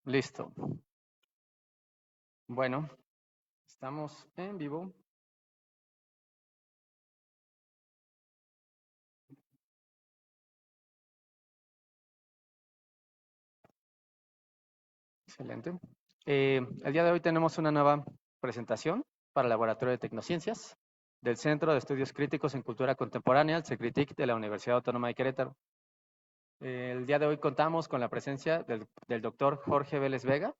Listo. Bueno, estamos en vivo. Excelente. El día de hoy tenemos una nueva presentación para el Laboratorio de Tecnociencias del Centro de Estudios Críticos en Cultura Contemporánea, el CECRITIC de la Universidad Autónoma de Querétaro. El día de hoy contamos con la presencia del doctor Jorge Vélez Vega.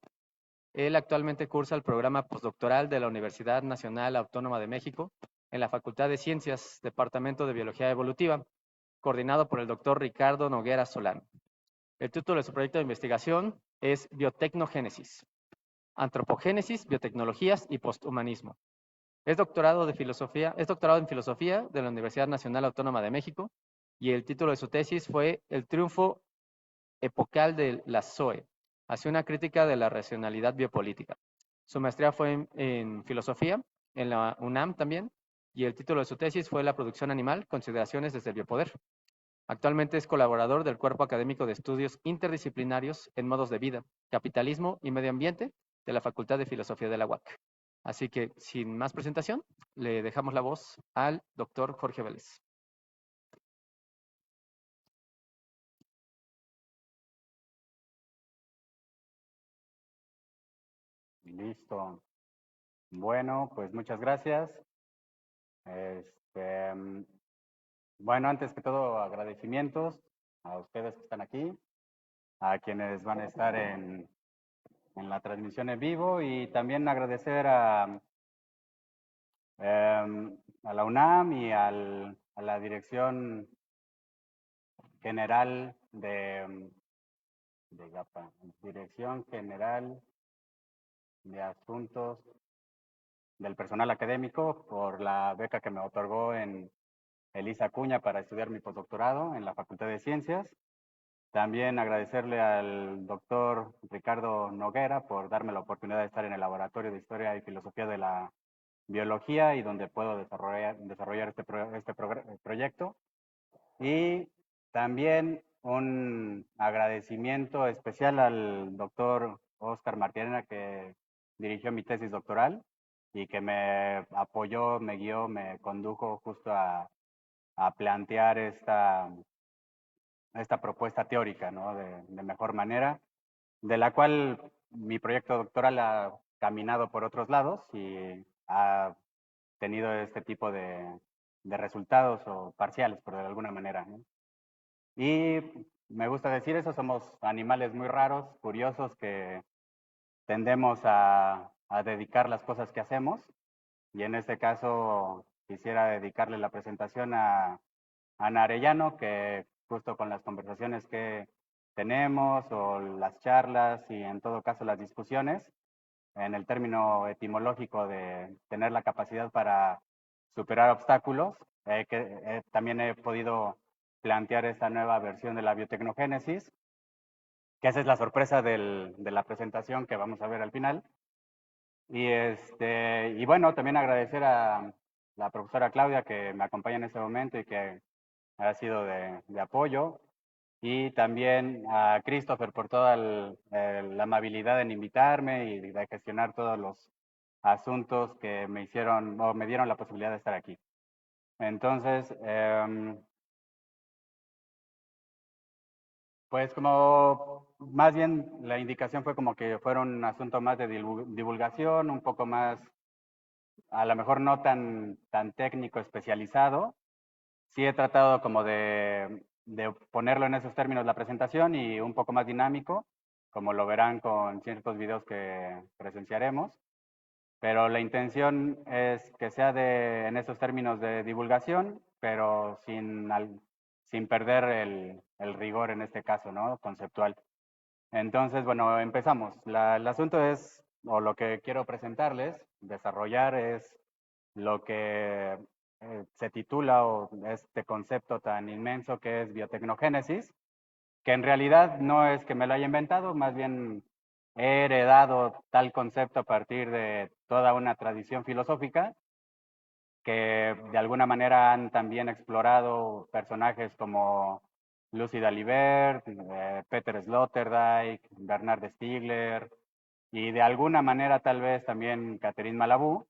Él actualmente cursa el programa postdoctoral de la Universidad Nacional Autónoma de México en la Facultad de Ciencias, Departamento de Biología Evolutiva, coordinado por el doctor Ricardo Noguera Solano. El título de su proyecto de investigación es Biotecnogénesis, Antropogénesis, Biotecnologías y Posthumanismo. Es doctorado en filosofía de la Universidad Nacional Autónoma de México y el título de su tesis fue El triunfo epocal de la SOE, hacia una crítica de la racionalidad biopolítica. Su maestría fue en filosofía en la UNAM también y el título de su tesis fue La producción animal, consideraciones desde el biopoder. Actualmente es colaborador del Cuerpo Académico de Estudios Interdisciplinarios en Modos de Vida, Capitalismo y Medio Ambiente de la Facultad de Filosofía de la UAC. Así que, sin más presentación, le dejamos la voz al doctor Jorge Vélez. Listo. Bueno, pues muchas gracias. Este, mm, bueno, antes que todo, agradecimientos a ustedes que están aquí, a quienes van a estar en la transmisión en vivo y también agradecer a la UNAM y a la Dirección General de GAPA, Dirección General de Asuntos del Personal Académico, por la beca que me otorgó en Elisa Acuña para estudiar mi postdoctorado en la Facultad de Ciencias. También agradecerle al doctor Ricardo Noguera por darme la oportunidad de estar en el Laboratorio de Historia y Filosofía de la Biología y donde puedo desarrollar este proyecto. Y también un agradecimiento especial al doctor Oscar Martiana, que dirigió mi tesis doctoral y que me apoyó, me guió, me condujo justo a plantear esta propuesta teórica, ¿no? De mejor manera, de la cual mi proyecto doctoral ha caminado por otros lados y ha tenido este tipo de resultados o parciales, por de alguna manera, ¿no? Y me gusta decir eso, somos animales muy raros, curiosos, que tendemos a dedicar las cosas que hacemos. Y en este caso quisiera dedicarle la presentación a Ana Arellano, que justo con las conversaciones que tenemos o las charlas y en todo caso las discusiones, en el término etimológico de tener la capacidad para superar obstáculos, también he podido plantear esta nueva versión de la biotecnogénesis, que esa es la sorpresa de la presentación que vamos a ver al final. Y bueno, también agradecer a la profesora Claudia que me acompaña en este momento y que ha sido de apoyo. Y también a Christopher por toda la amabilidad en invitarme y de gestionar todos los asuntos que me hicieron o me dieron la posibilidad de estar aquí. Entonces, pues como más bien la indicación fue como que fuera un asunto más de divulgación, un poco más, a lo mejor no tan técnico, especializado. Sí he tratado como de ponerlo en esos términos la presentación y un poco más dinámico, como lo verán con ciertos videos que presenciaremos. Pero la intención es que sea en esos términos de divulgación, pero sin perder el rigor en este caso, ¿no? Conceptual. Entonces, bueno, empezamos. El asunto es, o lo que quiero presentarles, desarrollar es lo que se titula o este concepto tan inmenso que es biotecnogénesis, que en realidad no es que me lo haya inventado, más bien he heredado tal concepto a partir de toda una tradición filosófica que de alguna manera han también explorado personajes como Lucy Dalibert, Peter Sloterdijk, Bernard Stiegler y de alguna manera tal vez también Catherine Malabou.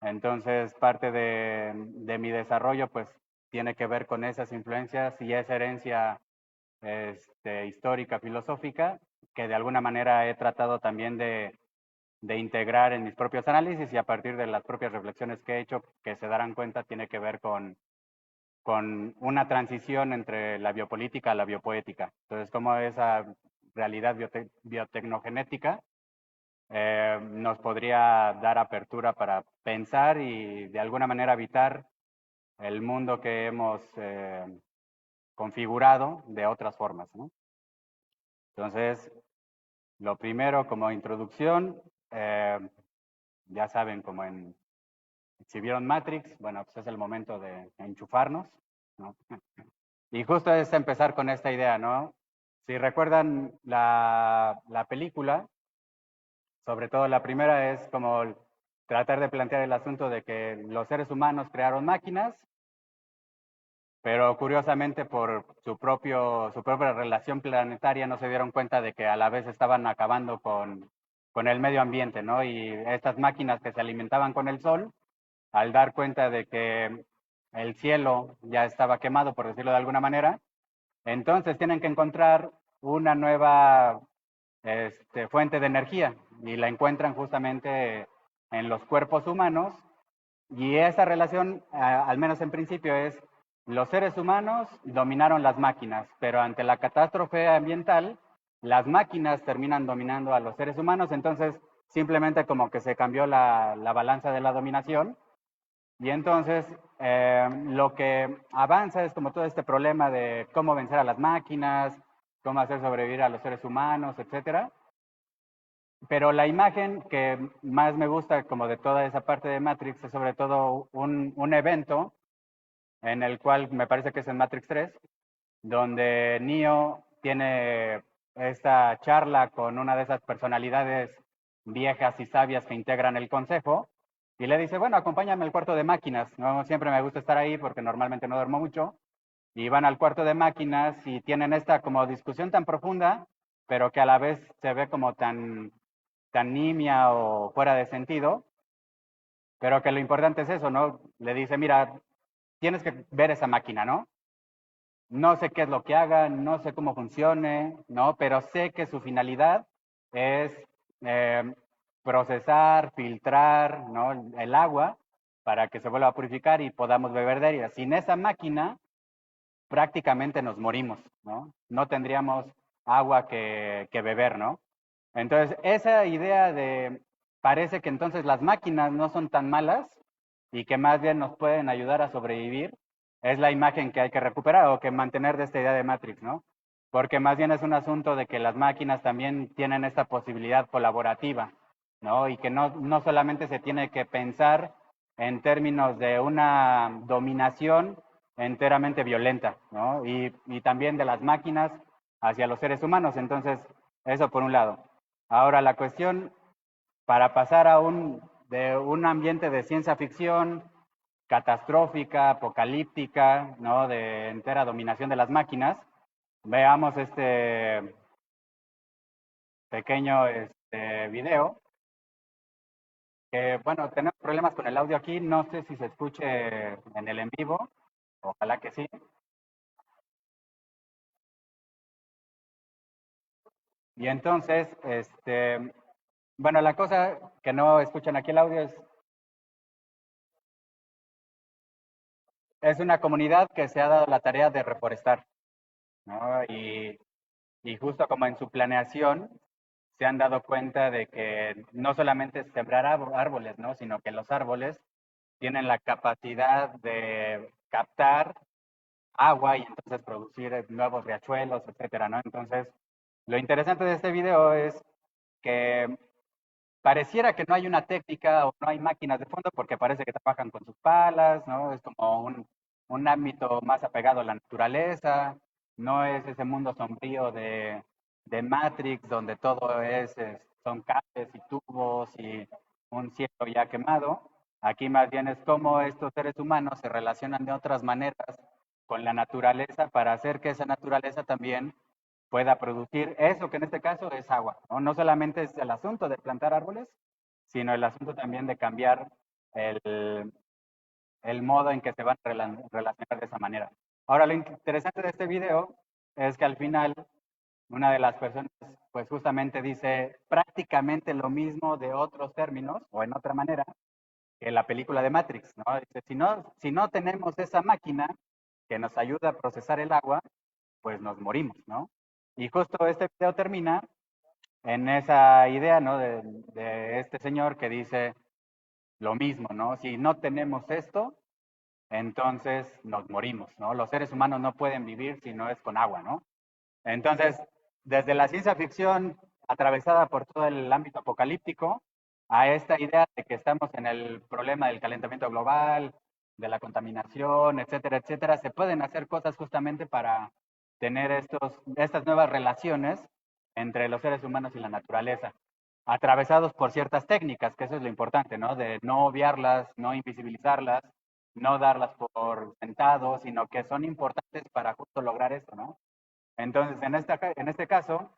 Entonces parte de mi desarrollo pues tiene que ver con esas influencias y esa herencia histórica, filosófica, que de alguna manera he tratado también de integrar en mis propios análisis y a partir de las propias reflexiones que he hecho, que se darán cuenta, tiene que ver con una transición entre la biopolítica a la biopoética. Entonces, cómo esa realidad biotecnogenética nos podría dar apertura para pensar y de alguna manera habitar el mundo que hemos configurado de otras formas, ¿no? Entonces, lo primero como introducción, ya saben, como si vieron Matrix, bueno, pues es el momento de enchufarnos, ¿no? Y justo es empezar con esta idea, ¿no? Si recuerdan la película, sobre todo la primera es como tratar de plantear el asunto de que los seres humanos crearon máquinas, pero curiosamente por su propia relación planetaria no se dieron cuenta de que a la vez estaban acabando con el medio ambiente, ¿no? Y estas máquinas que se alimentaban con el sol, al dar cuenta de que el cielo ya estaba quemado, por decirlo de alguna manera, entonces tienen que encontrar una nueva fuente de energía y la encuentran justamente en los cuerpos humanos y esa relación, al menos en principio, es los seres humanos dominaron las máquinas, pero ante la catástrofe ambiental, las máquinas terminan dominando a los seres humanos, entonces simplemente como que se cambió la balanza de la dominación y entonces lo que avanza es como todo este problema de cómo vencer a las máquinas, cómo hacer sobrevivir a los seres humanos, etcétera. Pero la imagen que más me gusta como de toda esa parte de Matrix es sobre todo un evento en el cual me parece que es en Matrix 3, donde Neo tiene esta charla con una de esas personalidades viejas y sabias que integran el consejo y le dice, bueno, acompáñame al cuarto de máquinas, ¿no? Siempre me gusta estar ahí porque normalmente no duermo mucho. Y van al cuarto de máquinas y tienen esta como discusión tan profunda, pero que a la vez se ve como tan nimia o fuera de sentido, pero que lo importante es eso, ¿no? Le dice, mira, tienes que ver esa máquina, ¿no? No sé qué es lo que haga, no sé cómo funcione, ¿no? Pero sé que su finalidad es eh, procesar, filtrar, ¿no? El agua para que se vuelva a purificar y podamos beber de ella. Sin esa máquina, prácticamente nos morimos, ¿no? No tendríamos agua que beber, ¿no? Entonces, esa idea de, parece que entonces las máquinas no son tan malas y que más bien nos pueden ayudar a sobrevivir, es la imagen que hay que recuperar o que mantener de esta idea de Matrix, ¿no? Porque más bien es un asunto de que las máquinas también tienen esta posibilidad colaborativa, ¿no? Y que no solamente se tiene que pensar en términos de una dominación enteramente violenta, ¿no? Y también de las máquinas hacia los seres humanos. Entonces, eso por un lado. Ahora, la cuestión para pasar de un ambiente de ciencia ficción catastrófica, apocalíptica, ¿no? De entera dominación de las máquinas, veamos este pequeño video, que bueno, tenemos problemas con el audio aquí, no sé si se escuche en el en vivo, ojalá que sí. Y entonces, bueno, la cosa que no escuchan aquí el audio es una comunidad que se ha dado la tarea de reforestar, ¿no? Y justo como en su planeación se han dado cuenta de que no solamente es sembrar árboles, ¿no? Sino que los árboles tienen la capacidad de captar agua y entonces producir nuevos riachuelos, etcétera, ¿no? Entonces, lo interesante de este video es que pareciera que no hay una técnica o no hay máquinas de fondo porque parece que trabajan con sus palas, ¿no? Es como un ámbito más apegado a la naturaleza, no es ese mundo sombrío de Matrix donde todo son cables y tubos y un cielo ya quemado. Aquí más bien es cómo estos seres humanos se relacionan de otras maneras con la naturaleza para hacer que esa naturaleza también pueda producir eso que en este caso es agua, ¿no? No solamente es el asunto de plantar árboles, sino el asunto también de cambiar el, el modo en que se van a relacionar de esa manera. Ahora, lo interesante de este video es que al final una de las personas pues justamente dice prácticamente lo mismo de otros términos o en otra manera que la película de Matrix, ¿no? Dice, si no tenemos esa máquina que nos ayuda a procesar el agua, pues nos morimos, ¿no? Y justo este video termina en esa idea, ¿no? De este señor que dice lo mismo, ¿no? Si no tenemos esto, entonces nos morimos, ¿no? Los seres humanos no pueden vivir si no es con agua, ¿no? Entonces, desde la ciencia ficción atravesada por todo el ámbito apocalíptico, a esta idea de que estamos en el problema del calentamiento global, de la contaminación, etcétera, etcétera, se pueden hacer cosas justamente para tener estas nuevas relaciones entre los seres humanos y la naturaleza, atravesados por ciertas técnicas, que eso es lo importante, ¿no? De no obviarlas, no invisibilizarlas, no darlas por sentado, sino que son importantes para justo lograr esto, ¿no? Entonces, en este caso,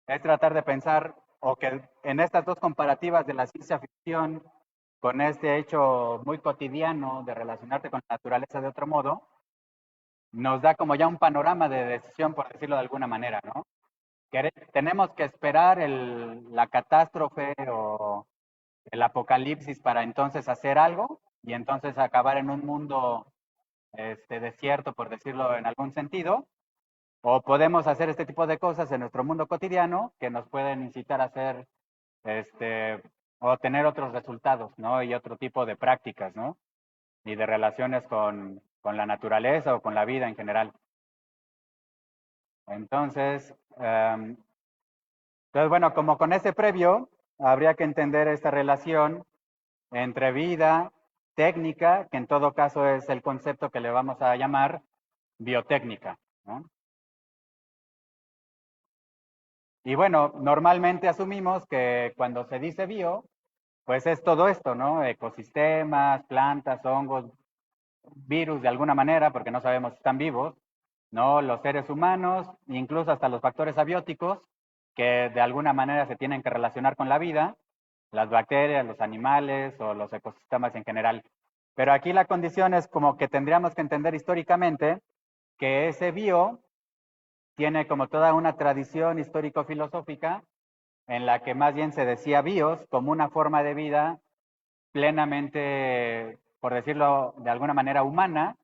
es tratar de pensar, o que en estas dos comparativas de la ciencia ficción con este hecho muy cotidiano de relacionarte con la naturaleza de otro modo, nos da como ya un panorama de decisión, por decirlo de alguna manera, ¿no? Que tenemos que esperar la catástrofe o el apocalipsis para entonces hacer algo y entonces acabar en un mundo desierto, por decirlo en algún sentido, o podemos hacer este tipo de cosas en nuestro mundo cotidiano que nos pueden incitar a hacer, o tener otros resultados, ¿no? Y otro tipo de prácticas, ¿no? Y de relaciones con la naturaleza o con la vida en general. Entonces, bueno, como con ese previo, habría que entender esta relación entre vida, técnica, que en todo caso es el concepto que le vamos a llamar biotécnica, ¿no? Y bueno, normalmente asumimos que cuando se dice bio, pues es todo esto, ¿no? Ecosistemas, plantas, hongos, virus de alguna manera, porque no sabemos si están vivos, ¿no? Los seres humanos, incluso hasta los factores abióticos, que de alguna manera se tienen que relacionar con la vida, las bacterias, los animales o los ecosistemas en general. Pero aquí la condición es como que tendríamos que entender históricamente que ese bio tiene como toda una tradición histórico-filosófica en la que más bien se decía bios como una forma de vida plenamente, por decirlo de alguna manera, humana,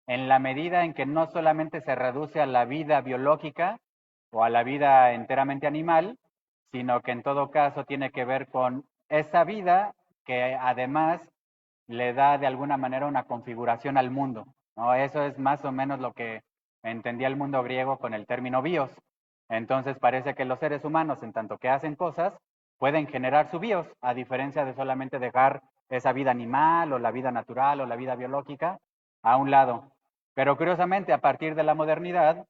en la medida en que no solamente se reduce a la vida biológica o a la vida enteramente animal, sino que en todo caso tiene que ver con esa vida que además le da de alguna manera una configuración al mundo, ¿no? Eso es más o menos lo que entendía el mundo griego con el término bios. Entonces parece que los seres humanos, en tanto que hacen cosas, pueden generar su bios, a diferencia de solamente dejar esa vida animal o la vida natural o la vida biológica a un lado. Pero curiosamente, a partir de la modernidad,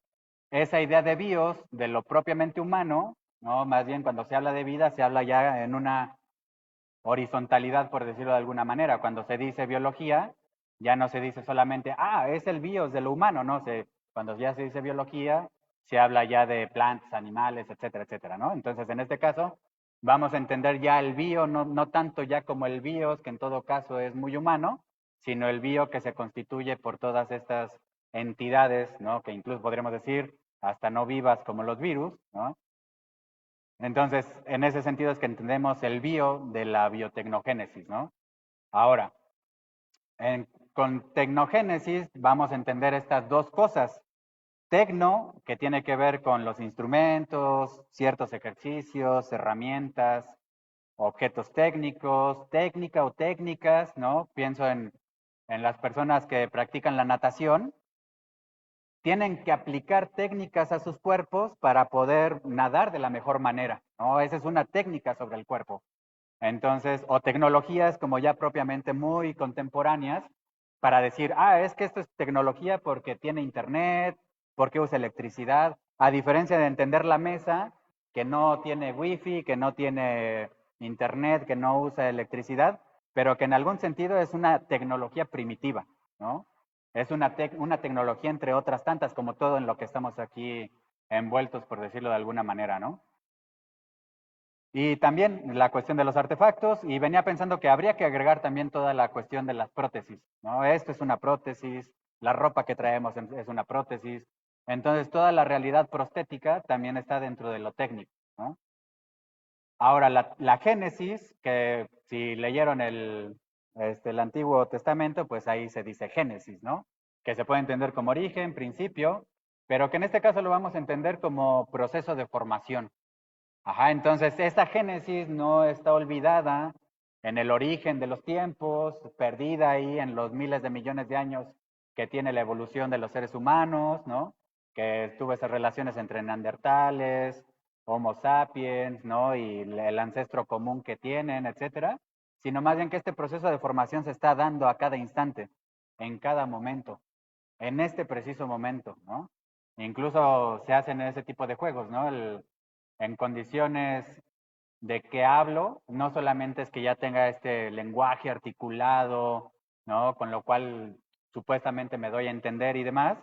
esa idea de bios, de lo propiamente humano, ¿no? Más bien cuando se habla de vida, se habla ya en una horizontalidad, por decirlo de alguna manera. Cuando se dice biología, ya no se dice solamente, es el bios de lo humano, ¿no? Cuando ya se dice biología, se habla ya de plantas, animales, etcétera, etcétera, ¿no? Entonces, en este caso, vamos a entender ya el bio, no tanto ya como el bios, que en todo caso es muy humano, sino el bio que se constituye por todas estas entidades, ¿no? Que incluso podríamos decir hasta no vivas como los virus, ¿no? Entonces, en ese sentido es que entendemos el bio de la biotecnogénesis, ¿no? Ahora, con tecnogénesis vamos a entender estas dos cosas. Tecno, que tiene que ver con los instrumentos, ciertos ejercicios, herramientas, objetos técnicos, técnica o técnicas, ¿no? Pienso en las personas que practican la natación, tienen que aplicar técnicas a sus cuerpos para poder nadar de la mejor manera, ¿no? Esa es una técnica sobre el cuerpo. Entonces, o tecnologías como ya propiamente muy contemporáneas para decir, es que esto es tecnología porque tiene internet, porque usa electricidad, a diferencia de entender la mesa que no tiene wifi, que no tiene internet, que no usa electricidad, pero que en algún sentido es una tecnología primitiva, ¿no? Es una tecnología entre otras tantas, como todo en lo que estamos aquí envueltos, por decirlo de alguna manera, ¿no? Y también la cuestión de los artefactos, y venía pensando que habría que agregar también toda la cuestión de las prótesis, ¿no? Esto es una prótesis, la ropa que traemos es una prótesis, entonces toda la realidad prostética también está dentro de lo técnico, ¿no? Ahora, la Génesis, que si leyeron el Antiguo Testamento, pues ahí se dice Génesis, ¿no? Que se puede entender como origen, principio, pero que en este caso lo vamos a entender como proceso de formación. Ajá, entonces esta génesis no está olvidada en el origen de los tiempos, perdida ahí en los miles de millones de años que tiene la evolución de los seres humanos, ¿no? Que tuvo esas relaciones entre neandertales, Homo sapiens, ¿no? Y el ancestro común que tienen, etcétera, sino más bien que este proceso de formación se está dando a cada instante, en cada momento, en este preciso momento, ¿no? Incluso se hacen ese tipo de juegos, ¿no? En condiciones de que hablo, no solamente es que ya tenga este lenguaje articulado, ¿no? Con lo cual supuestamente me doy a entender y demás,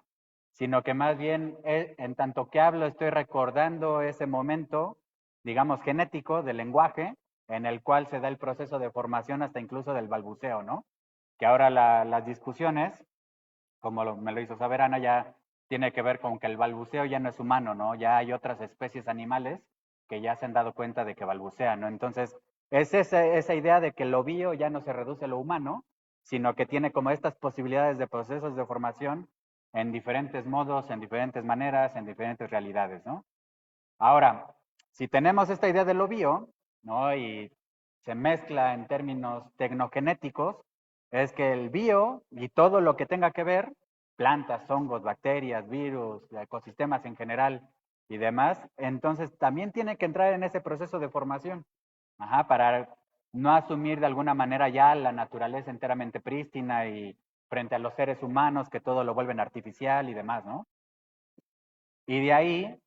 sino que más bien en tanto que hablo estoy recordando ese momento, digamos, genético del lenguaje en el cual se da el proceso de formación hasta incluso del balbuceo, ¿no? Que ahora las discusiones, como me lo hizo saber Ana, ya tiene que ver con que el balbuceo ya no es humano, ¿no? Ya hay otras especies animales que ya se han dado cuenta de que balbucean, ¿no? Entonces, es esa idea de que lo bio ya no se reduce a lo humano, sino que tiene como estas posibilidades de procesos de formación en diferentes modos, en diferentes maneras, en diferentes realidades, ¿no? Ahora, si tenemos esta idea de lo bio, ¿no? Y se mezcla en términos tecnogenéticos, es que el bio y todo lo que tenga que ver, plantas, hongos, bacterias, virus, ecosistemas en general y demás, entonces también tiene que entrar en ese proceso de formación, ajá, para no asumir de alguna manera ya la naturaleza enteramente prístina y frente a los seres humanos que todo lo vuelven artificial y demás, ¿no? Y de ahí,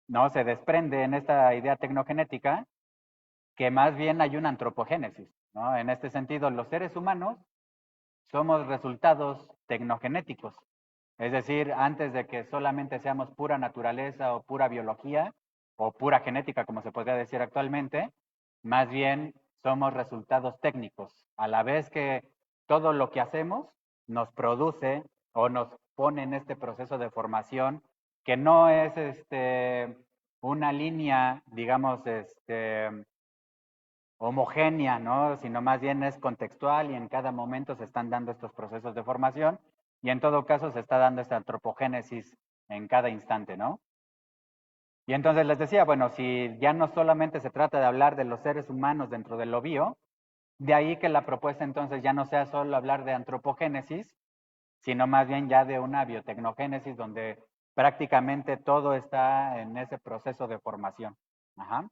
¿no? Se desprende en esta idea tecnogenética que más bien hay una antropogénesis, ¿no? En este sentido, los seres humanos somos resultados tecnogenéticos. Es decir, antes de que solamente seamos pura naturaleza o pura biología o pura genética, como se podría decir actualmente, más bien somos resultados técnicos. A la vez que todo lo que hacemos nos produce o nos pone en este proceso de formación que no es una línea, digamos, homogénea, ¿no? Sino más bien es contextual y en cada momento se están dando estos procesos de formación y en todo caso se está dando esta antropogénesis en cada instante, ¿no? Y entonces les decía, bueno, si ya no solamente se trata de hablar de los seres humanos dentro del lo bio, de ahí que la propuesta entonces ya no sea solo hablar de antropogénesis, sino más bien ya de una biotecnogénesis donde prácticamente todo está en ese proceso de formación. Ajá,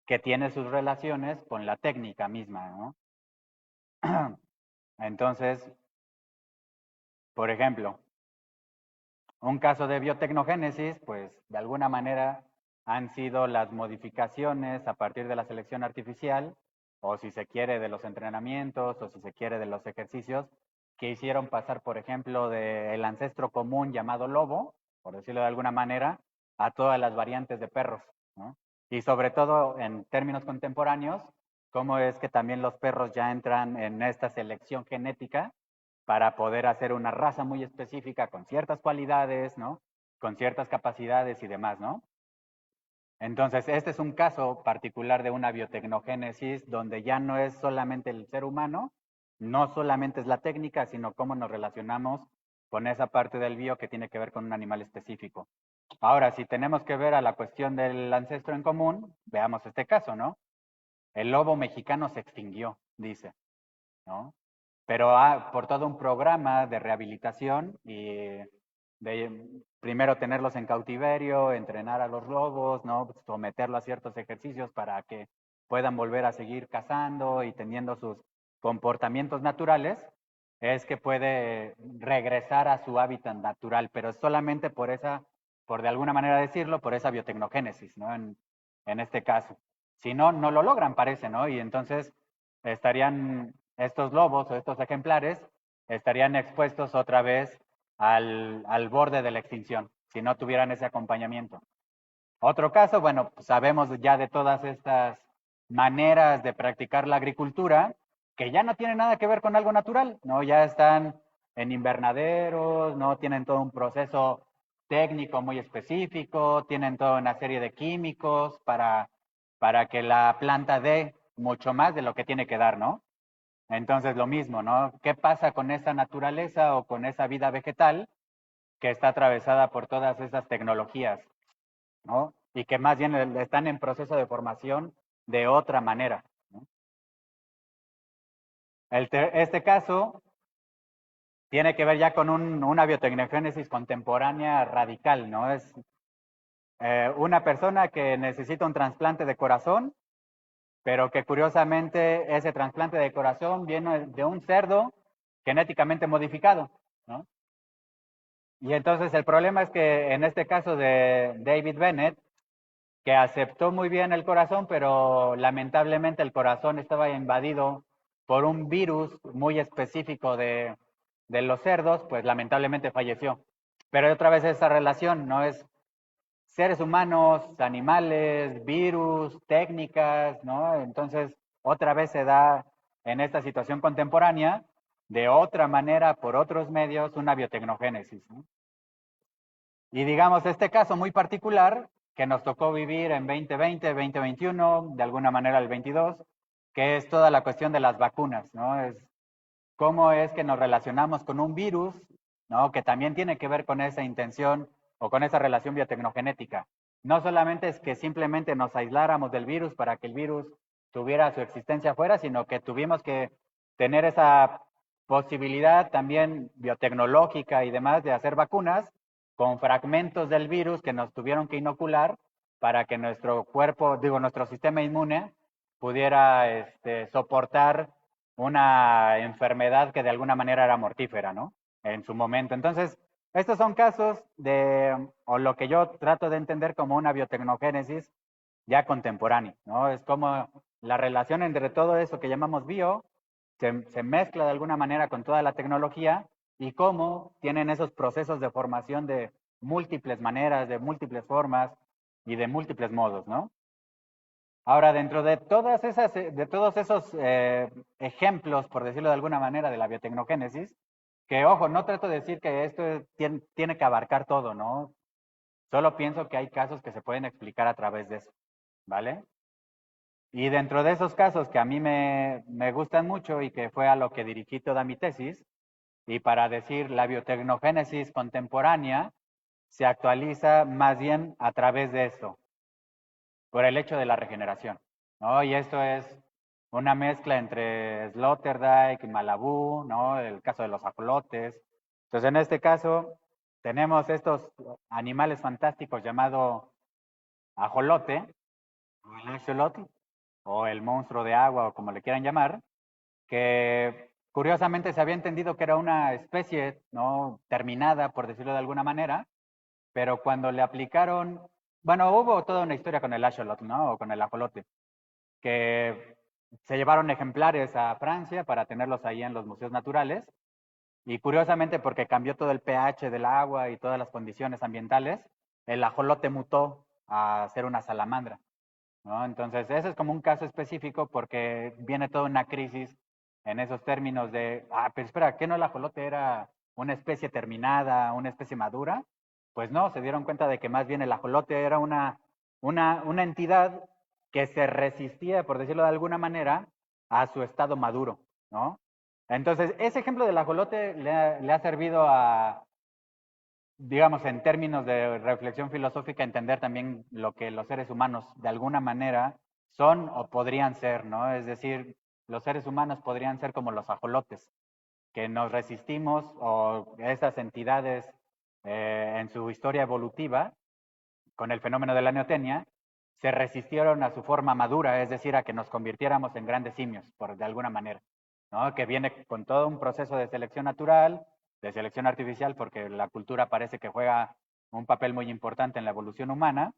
que tiene sus relaciones con la técnica misma, ¿no? Entonces, por ejemplo, un caso de biotecnogénesis, pues de alguna manera han sido las modificaciones a partir de la selección artificial, o si se quiere de los entrenamientos, o si se quiere de los ejercicios, que hicieron pasar, por ejemplo, del ancestro común llamado lobo, por decirlo de alguna manera, a todas las variantes de perros, ¿no? Y sobre todo en términos contemporáneos, cómo es que también los perros ya entran en esta selección genética para poder hacer una raza muy específica con ciertas cualidades, ¿no? Con ciertas capacidades y demás, ¿no? Entonces, este es un caso particular de una biotecnogénesis donde ya no es solamente el ser humano, no solamente es la técnica, sino cómo nos relacionamos con esa parte del bio que tiene que ver con un animal específico. Ahora, si tenemos que ver a la cuestión del ancestro en común, veamos este caso, ¿no? El lobo mexicano se extinguió, dice, ¿no? Pero por todo un programa de rehabilitación y de primero tenerlos en cautiverio, entrenar a los lobos, ¿no? Someterlos a ciertos ejercicios para que puedan volver a seguir cazando y teniendo sus comportamientos naturales, es que puede regresar a su hábitat natural, pero solamente por esa, por de alguna manera decirlo, por esa biotecnogénesis, ¿no? En este caso. Si no, no lo logran, parece, ¿no? Y entonces estarían estos lobos o estos ejemplares estarían expuestos otra vez al borde de la extinción, si no tuvieran ese acompañamiento. Otro caso, bueno, pues sabemos ya de todas estas maneras de practicar la agricultura que ya no tienen nada que ver con algo natural, ¿no? Ya están en invernaderos, ¿no? Tienen todo un proceso técnico muy específico, tienen toda una serie de químicos para que la planta dé mucho más de lo que tiene que dar, ¿no? Entonces, lo mismo, ¿no? ¿Qué pasa con esa naturaleza o con esa vida vegetal que está atravesada por todas esas tecnologías, ¿no? Y que más bien están en proceso de formación de otra manera, ¿no? Este caso tiene que ver ya con una biotecnogénesis contemporánea radical, ¿no? Es una persona que necesita un trasplante de corazón, pero que curiosamente ese trasplante de corazón viene de un cerdo genéticamente modificado, ¿no? Y entonces el problema es que en este caso de David Bennett, que aceptó muy bien el corazón, pero lamentablemente el corazón estaba invadido por un virus muy específico de los cerdos, pues lamentablemente falleció. Pero otra vez esa relación, ¿no? Es seres humanos, animales, virus, técnicas, ¿no? Entonces, otra vez se da en esta situación contemporánea, de otra manera, por otros medios, una biotecnogénesis, ¿no? Y digamos, este caso muy particular que nos tocó vivir en 2020, 2021, de alguna manera el 22, que es toda la cuestión de las vacunas, ¿no? Es cómo es que nos relacionamos con un virus, ¿no? Que también tiene que ver con esa intención o con esa relación biotecnogenética. No solamente es que simplemente nos aisláramos del virus para que el virus tuviera su existencia afuera, sino que tuvimos que tener esa posibilidad también biotecnológica y demás de hacer vacunas con fragmentos del virus que nos tuvieron que inocular para que nuestro cuerpo, digo, nuestro sistema inmune pudiera soportar una enfermedad que de alguna manera era mortífera, ¿no? En su momento. Entonces, estos son casos de, o lo que yo trato de entender como una biotecnogénesis ya contemporánea, ¿no? Es como la relación entre todo eso que llamamos bio se mezcla de alguna manera con toda la tecnología y cómo tienen esos procesos de formación de múltiples maneras, de múltiples formas y de múltiples modos, ¿no? Ahora, dentro de todas esas, de todos esos ejemplos, por decirlo de alguna manera, de la biotecnogénesis, que ojo, no trato de decir que esto tiene que abarcar todo, ¿no? Solo pienso que hay casos que se pueden explicar a través de eso, ¿vale? Y dentro de esos casos que a mí me gustan mucho y que fue a lo que dirigí toda mi tesis, y para decir la biotecnogénesis contemporánea se actualiza más bien a través de esto, por el hecho de la regeneración, ¿no? Y esto es una mezcla entre Sloterdijk y Malabú, ¿no? El caso de los ajolotes. Entonces, en este caso, tenemos estos animales fantásticos llamado ajolote, o el axolotl, o el monstruo de agua, o como le quieran llamar, que curiosamente se había entendido que era una especie, ¿no? Terminada, por decirlo de alguna manera, pero cuando le aplicaron, bueno, hubo toda una historia con el axolotl, ¿no? O con el ajolote, que se llevaron ejemplares a Francia para tenerlos ahí en los museos naturales, y curiosamente porque cambió todo el pH del agua y todas las condiciones ambientales, el ajolote mutó a ser una salamandra, ¿no? Entonces, ese es como un caso específico porque viene toda una crisis en esos términos de, pero espera, ¿qué no el ajolote era una especie terminada, una especie madura? Pues no, se dieron cuenta de que más bien el ajolote era una entidad que se resistía, por decirlo de alguna manera, a su estado maduro, ¿no? Entonces, ese ejemplo del ajolote le ha servido a, digamos, en términos de reflexión filosófica, entender también lo que los seres humanos de alguna manera son o podrían ser, ¿no? Es decir, los seres humanos podrían ser como los ajolotes, que nos resistimos o esas entidades en su historia evolutiva, con el fenómeno de la neotenia, se resistieron a su forma madura, es decir, a que nos convirtiéramos en grandes simios, por de alguna manera, ¿no? Que viene con todo un proceso de selección natural, de selección artificial, porque la cultura parece que juega un papel muy importante en la evolución humana.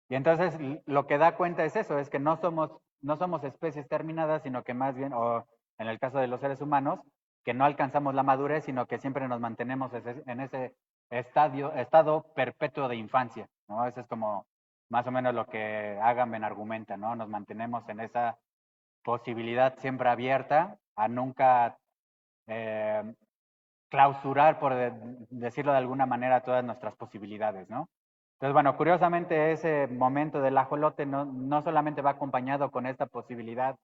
Y entonces lo que da cuenta es eso, es que no somos especies terminadas, sino que más bien, o en el caso de los seres humanos, que no alcanzamos la madurez, sino que siempre nos mantenemos en ese estado perpetuo de infancia, ¿no? Eso es como más o menos lo que Agamben argumenta, ¿no? Nos mantenemos en esa posibilidad siempre abierta a nunca clausurar, por decirlo de alguna manera, todas nuestras posibilidades, ¿no? Entonces, bueno, curiosamente ese momento del ajolote no solamente va acompañado con esta posibilidad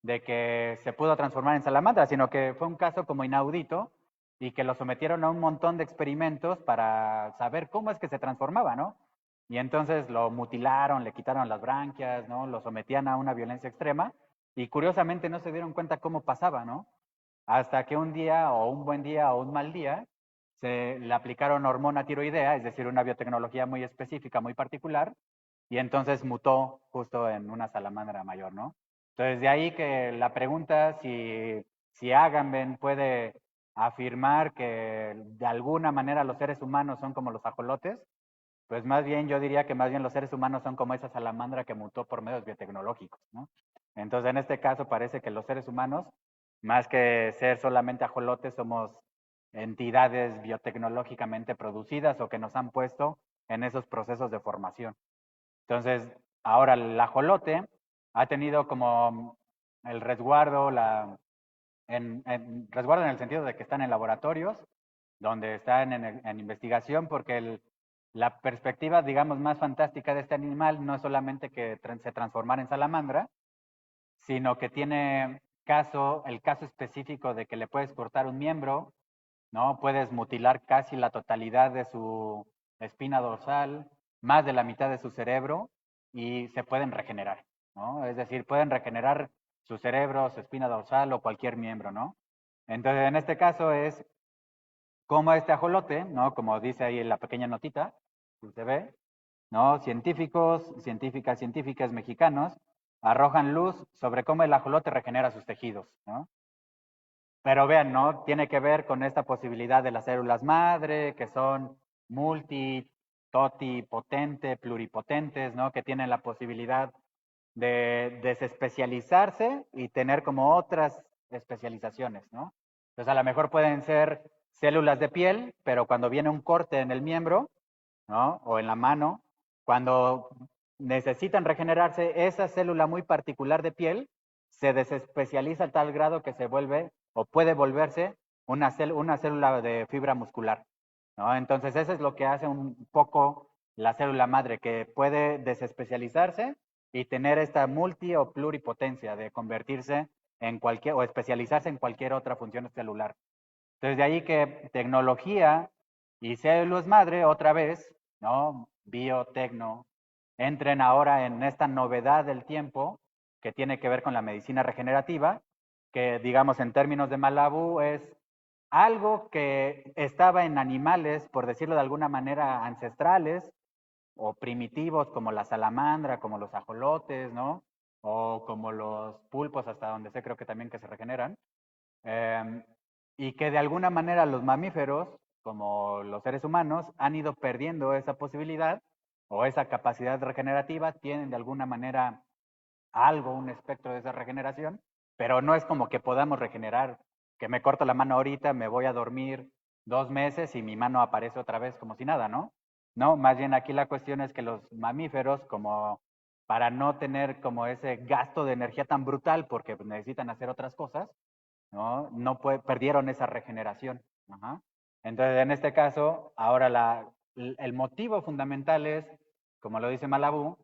de que se pudo transformar en salamandra, sino que fue un caso como inaudito y que lo sometieron a un montón de experimentos para saber cómo es que se transformaba, ¿no? Y entonces lo mutilaron, le quitaron las branquias, ¿no? Lo sometían a una violencia extrema y curiosamente no se dieron cuenta cómo pasaba, ¿no? Hasta que un día o un buen día o un mal día se le aplicaron hormona tiroidea, es decir, una biotecnología muy específica, muy particular, y entonces mutó justo en una salamandra mayor, ¿no? Entonces, de ahí que la pregunta si Agamben puede afirmar que de alguna manera los seres humanos son como los ajolotes, pues más bien yo diría que más bien los seres humanos son como esa salamandra que mutó por medios biotecnológicos, ¿no? Entonces, en este caso parece que los seres humanos, más que ser solamente ajolotes, somos entidades biotecnológicamente producidas o que nos han puesto en esos procesos de formación. Entonces, ahora el ajolote ha tenido como el resguardo, resguardo en el sentido de que están en laboratorios, donde están en investigación, porque la perspectiva, digamos, más fantástica de este animal no es solamente que se transformara en salamandra, sino que tiene el caso específico de que le puedes cortar un miembro, ¿no? Puedes mutilar casi la totalidad de su espina dorsal, más de la mitad de su cerebro, y se pueden regenerar, ¿no? Es decir, pueden regenerar su cerebro, su espina dorsal o cualquier miembro, ¿no? Entonces, en este caso es como este ajolote, ¿no? Como dice ahí en la pequeña notita, que se ve, ¿no? Científicas mexicanos arrojan luz sobre cómo el ajolote regenera sus tejidos, ¿no? Pero vean, ¿no? Tiene que ver con esta posibilidad de las células madre, que son totipotente, pluripotentes, ¿no? Que tienen la posibilidad de desespecializarse y tener como otras especializaciones, ¿no? Entonces, a lo mejor pueden ser células de piel, pero cuando viene un corte en el miembro, ¿no? O en la mano, cuando necesitan regenerarse, esa célula muy particular de piel se desespecializa a tal grado que se vuelve o puede volverse una célula de fibra muscular, ¿no? Entonces, eso es lo que hace un poco la célula madre, que puede desespecializarse y tener esta multi o pluripotencia de convertirse en cualquier o especializarse en cualquier otra función celular. Entonces, de ahí que tecnología y células madre, otra vez, ¿no? Biotecno, entren ahora en esta novedad del tiempo que tiene que ver con la medicina regenerativa, que digamos en términos de Malabú es algo que estaba en animales, por decirlo de alguna manera, ancestrales o primitivos, como la salamandra, como los ajolotes, ¿no? O como los pulpos, hasta donde sé, creo que también que se regeneran. Eh, y que de alguna manera los mamíferos, como los seres humanos, han ido perdiendo esa posibilidad o esa capacidad regenerativa, tienen de alguna manera algo, un espectro de esa regeneración, pero no es como que podamos regenerar, que me corto la mano ahorita, me voy a dormir 2 meses y mi mano aparece otra vez como si nada, ¿no? No, más bien aquí la cuestión es que los mamíferos, como para no tener como ese gasto de energía tan brutal, porque necesitan hacer otras cosas, ¿no? Perdieron esa regeneración. Ajá. Entonces, en este caso, ahora el motivo fundamental es, como lo dice Malabú,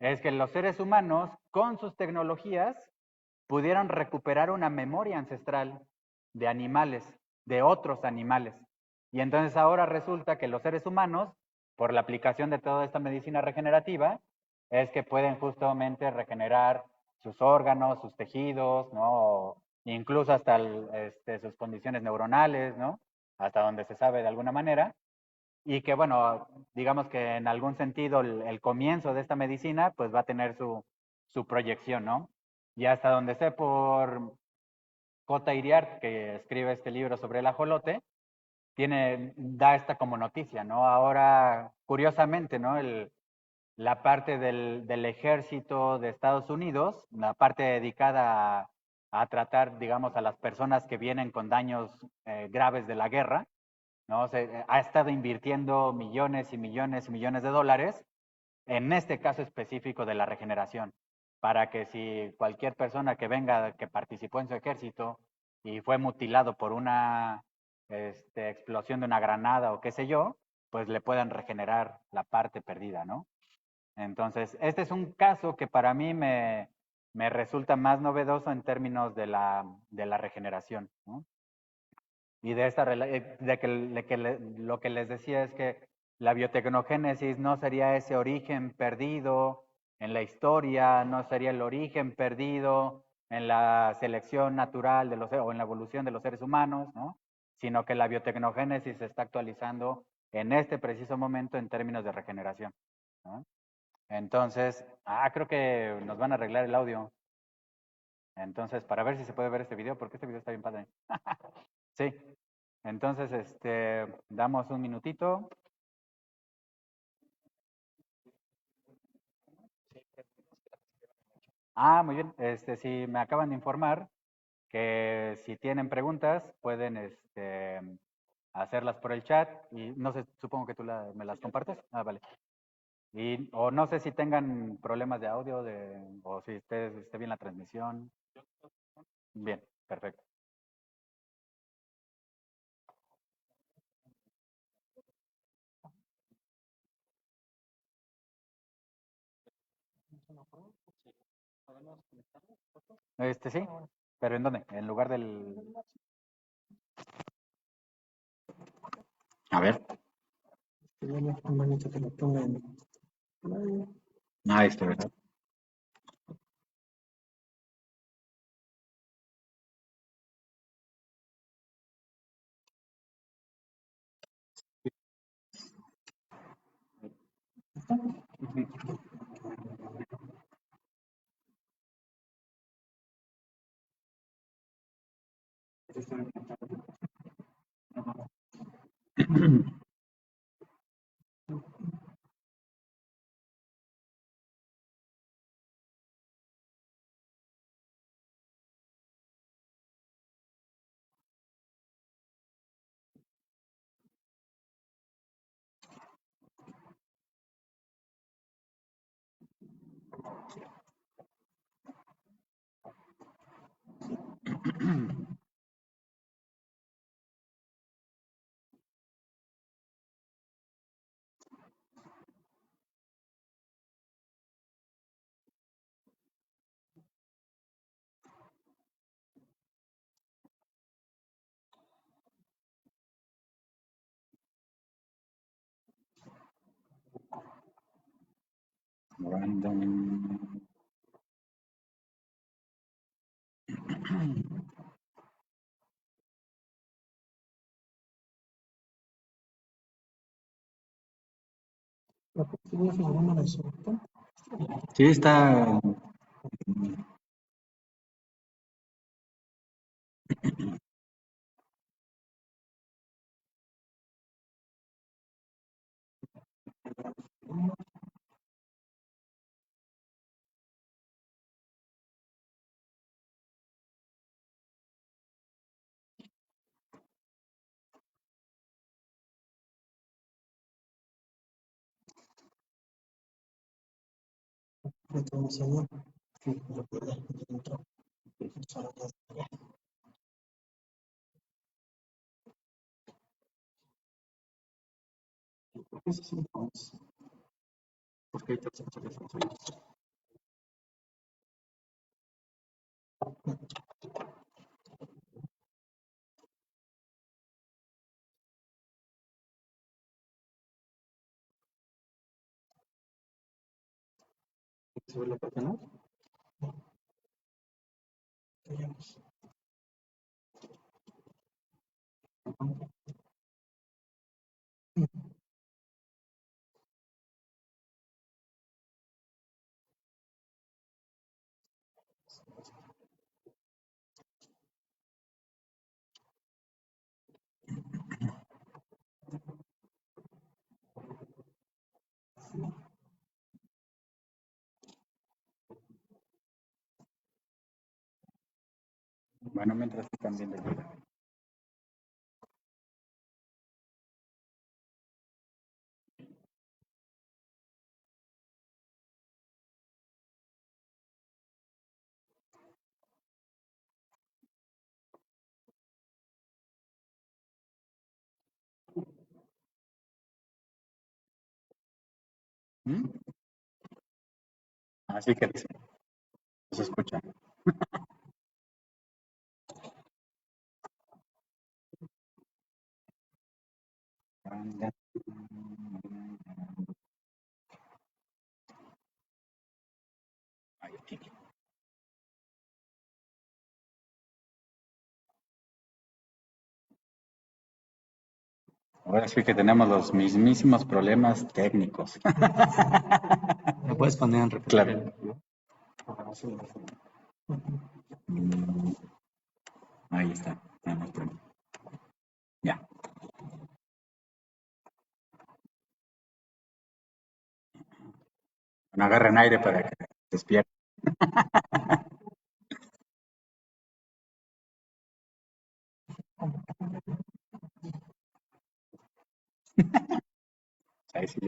es que los seres humanos, con sus tecnologías, pudieron recuperar una memoria ancestral de animales, de otros animales. Y entonces ahora resulta que los seres humanos, por la aplicación de toda esta medicina regenerativa, es que pueden justamente regenerar sus órganos, sus tejidos, ¿no? Incluso hasta sus condiciones neuronales, ¿no? Hasta donde se sabe de alguna manera. Y que, bueno, digamos que en algún sentido el comienzo de esta medicina, pues va a tener su proyección, ¿no? Y hasta donde sé por J. Iriart, que escribe este libro sobre el ajolote, da esta como noticia, ¿no? Ahora, curiosamente, ¿no? La parte del ejército de Estados Unidos, la parte dedicada a tratar, digamos, a las personas que vienen con daños graves de la guerra, ¿no? Ha estado invirtiendo millones y millones y millones de dólares en este caso específico de la regeneración, para que si cualquier persona que venga, que participó en su ejército y fue mutilado por una explosión de una granada o qué sé yo, pues le puedan regenerar la parte perdida, ¿no? Entonces, este es un caso que para mí me resulta más novedoso en términos de la regeneración, ¿no? Y de, lo que les decía es que la biotecnogénesis no sería ese origen perdido en la historia, no sería el origen perdido en la selección natural de o en la evolución de los seres humanos, ¿no? Sino que la biotecnogénesis se está actualizando en este preciso momento en términos de regeneración, ¿no? Entonces, creo que nos van a arreglar el audio. Entonces, para ver si se puede ver este video, porque este video está bien padre. Sí. Entonces, damos un minutito. Muy bien. Si me acaban de informar que si tienen preguntas, pueden hacerlas por el chat y no sé, supongo que tú me las compartes. Vale. O no sé si tengan problemas de audio o si esté bien la transmisión. Bien, perfecto. Sí, pero ¿en dónde? En lugar del... A ver. ¿Verdad? Random. Sí, está. Bueno, mientras están viendo el video. ¿Mm? Así que dice, se escucha. Ahora sí que tenemos los mismísimos problemas técnicos. ¿Me puedes poner en repetir? Claro. Ahí está. Ya. No agarren aire para que se despierten. Ahí sí.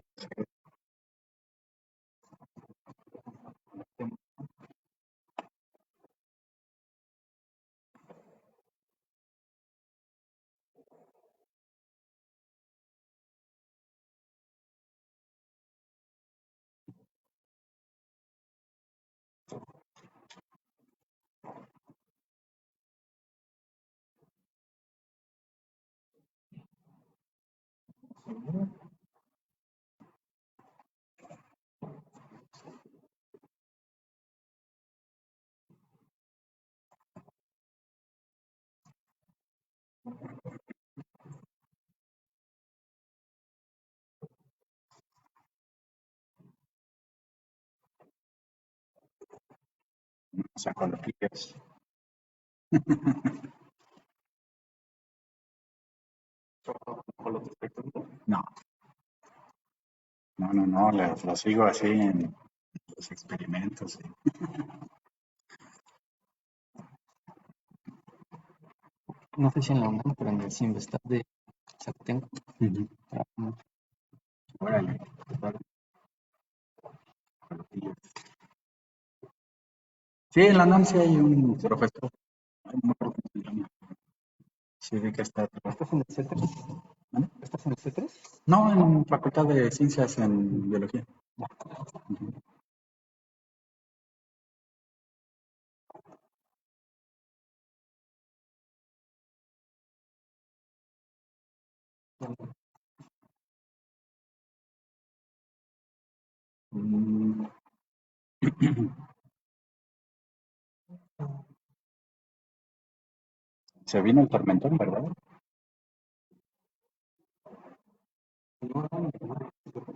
O sea, con los clics. No, no, lo sigo así en los experimentos. Sí. No sé si en la UNAM, pero en el CIMBESTAB de Zapotenco. Órale. Sí, en la UNAM sí hay un profesor. No me acuerdo cómo se llama. Sí, vi que está. ¿Estás en el C3? ¿Vale? ¿Estás en el C3? No, en Facultad de Ciencias en Biología. Mm. Se vino el tormentón, ¿verdad?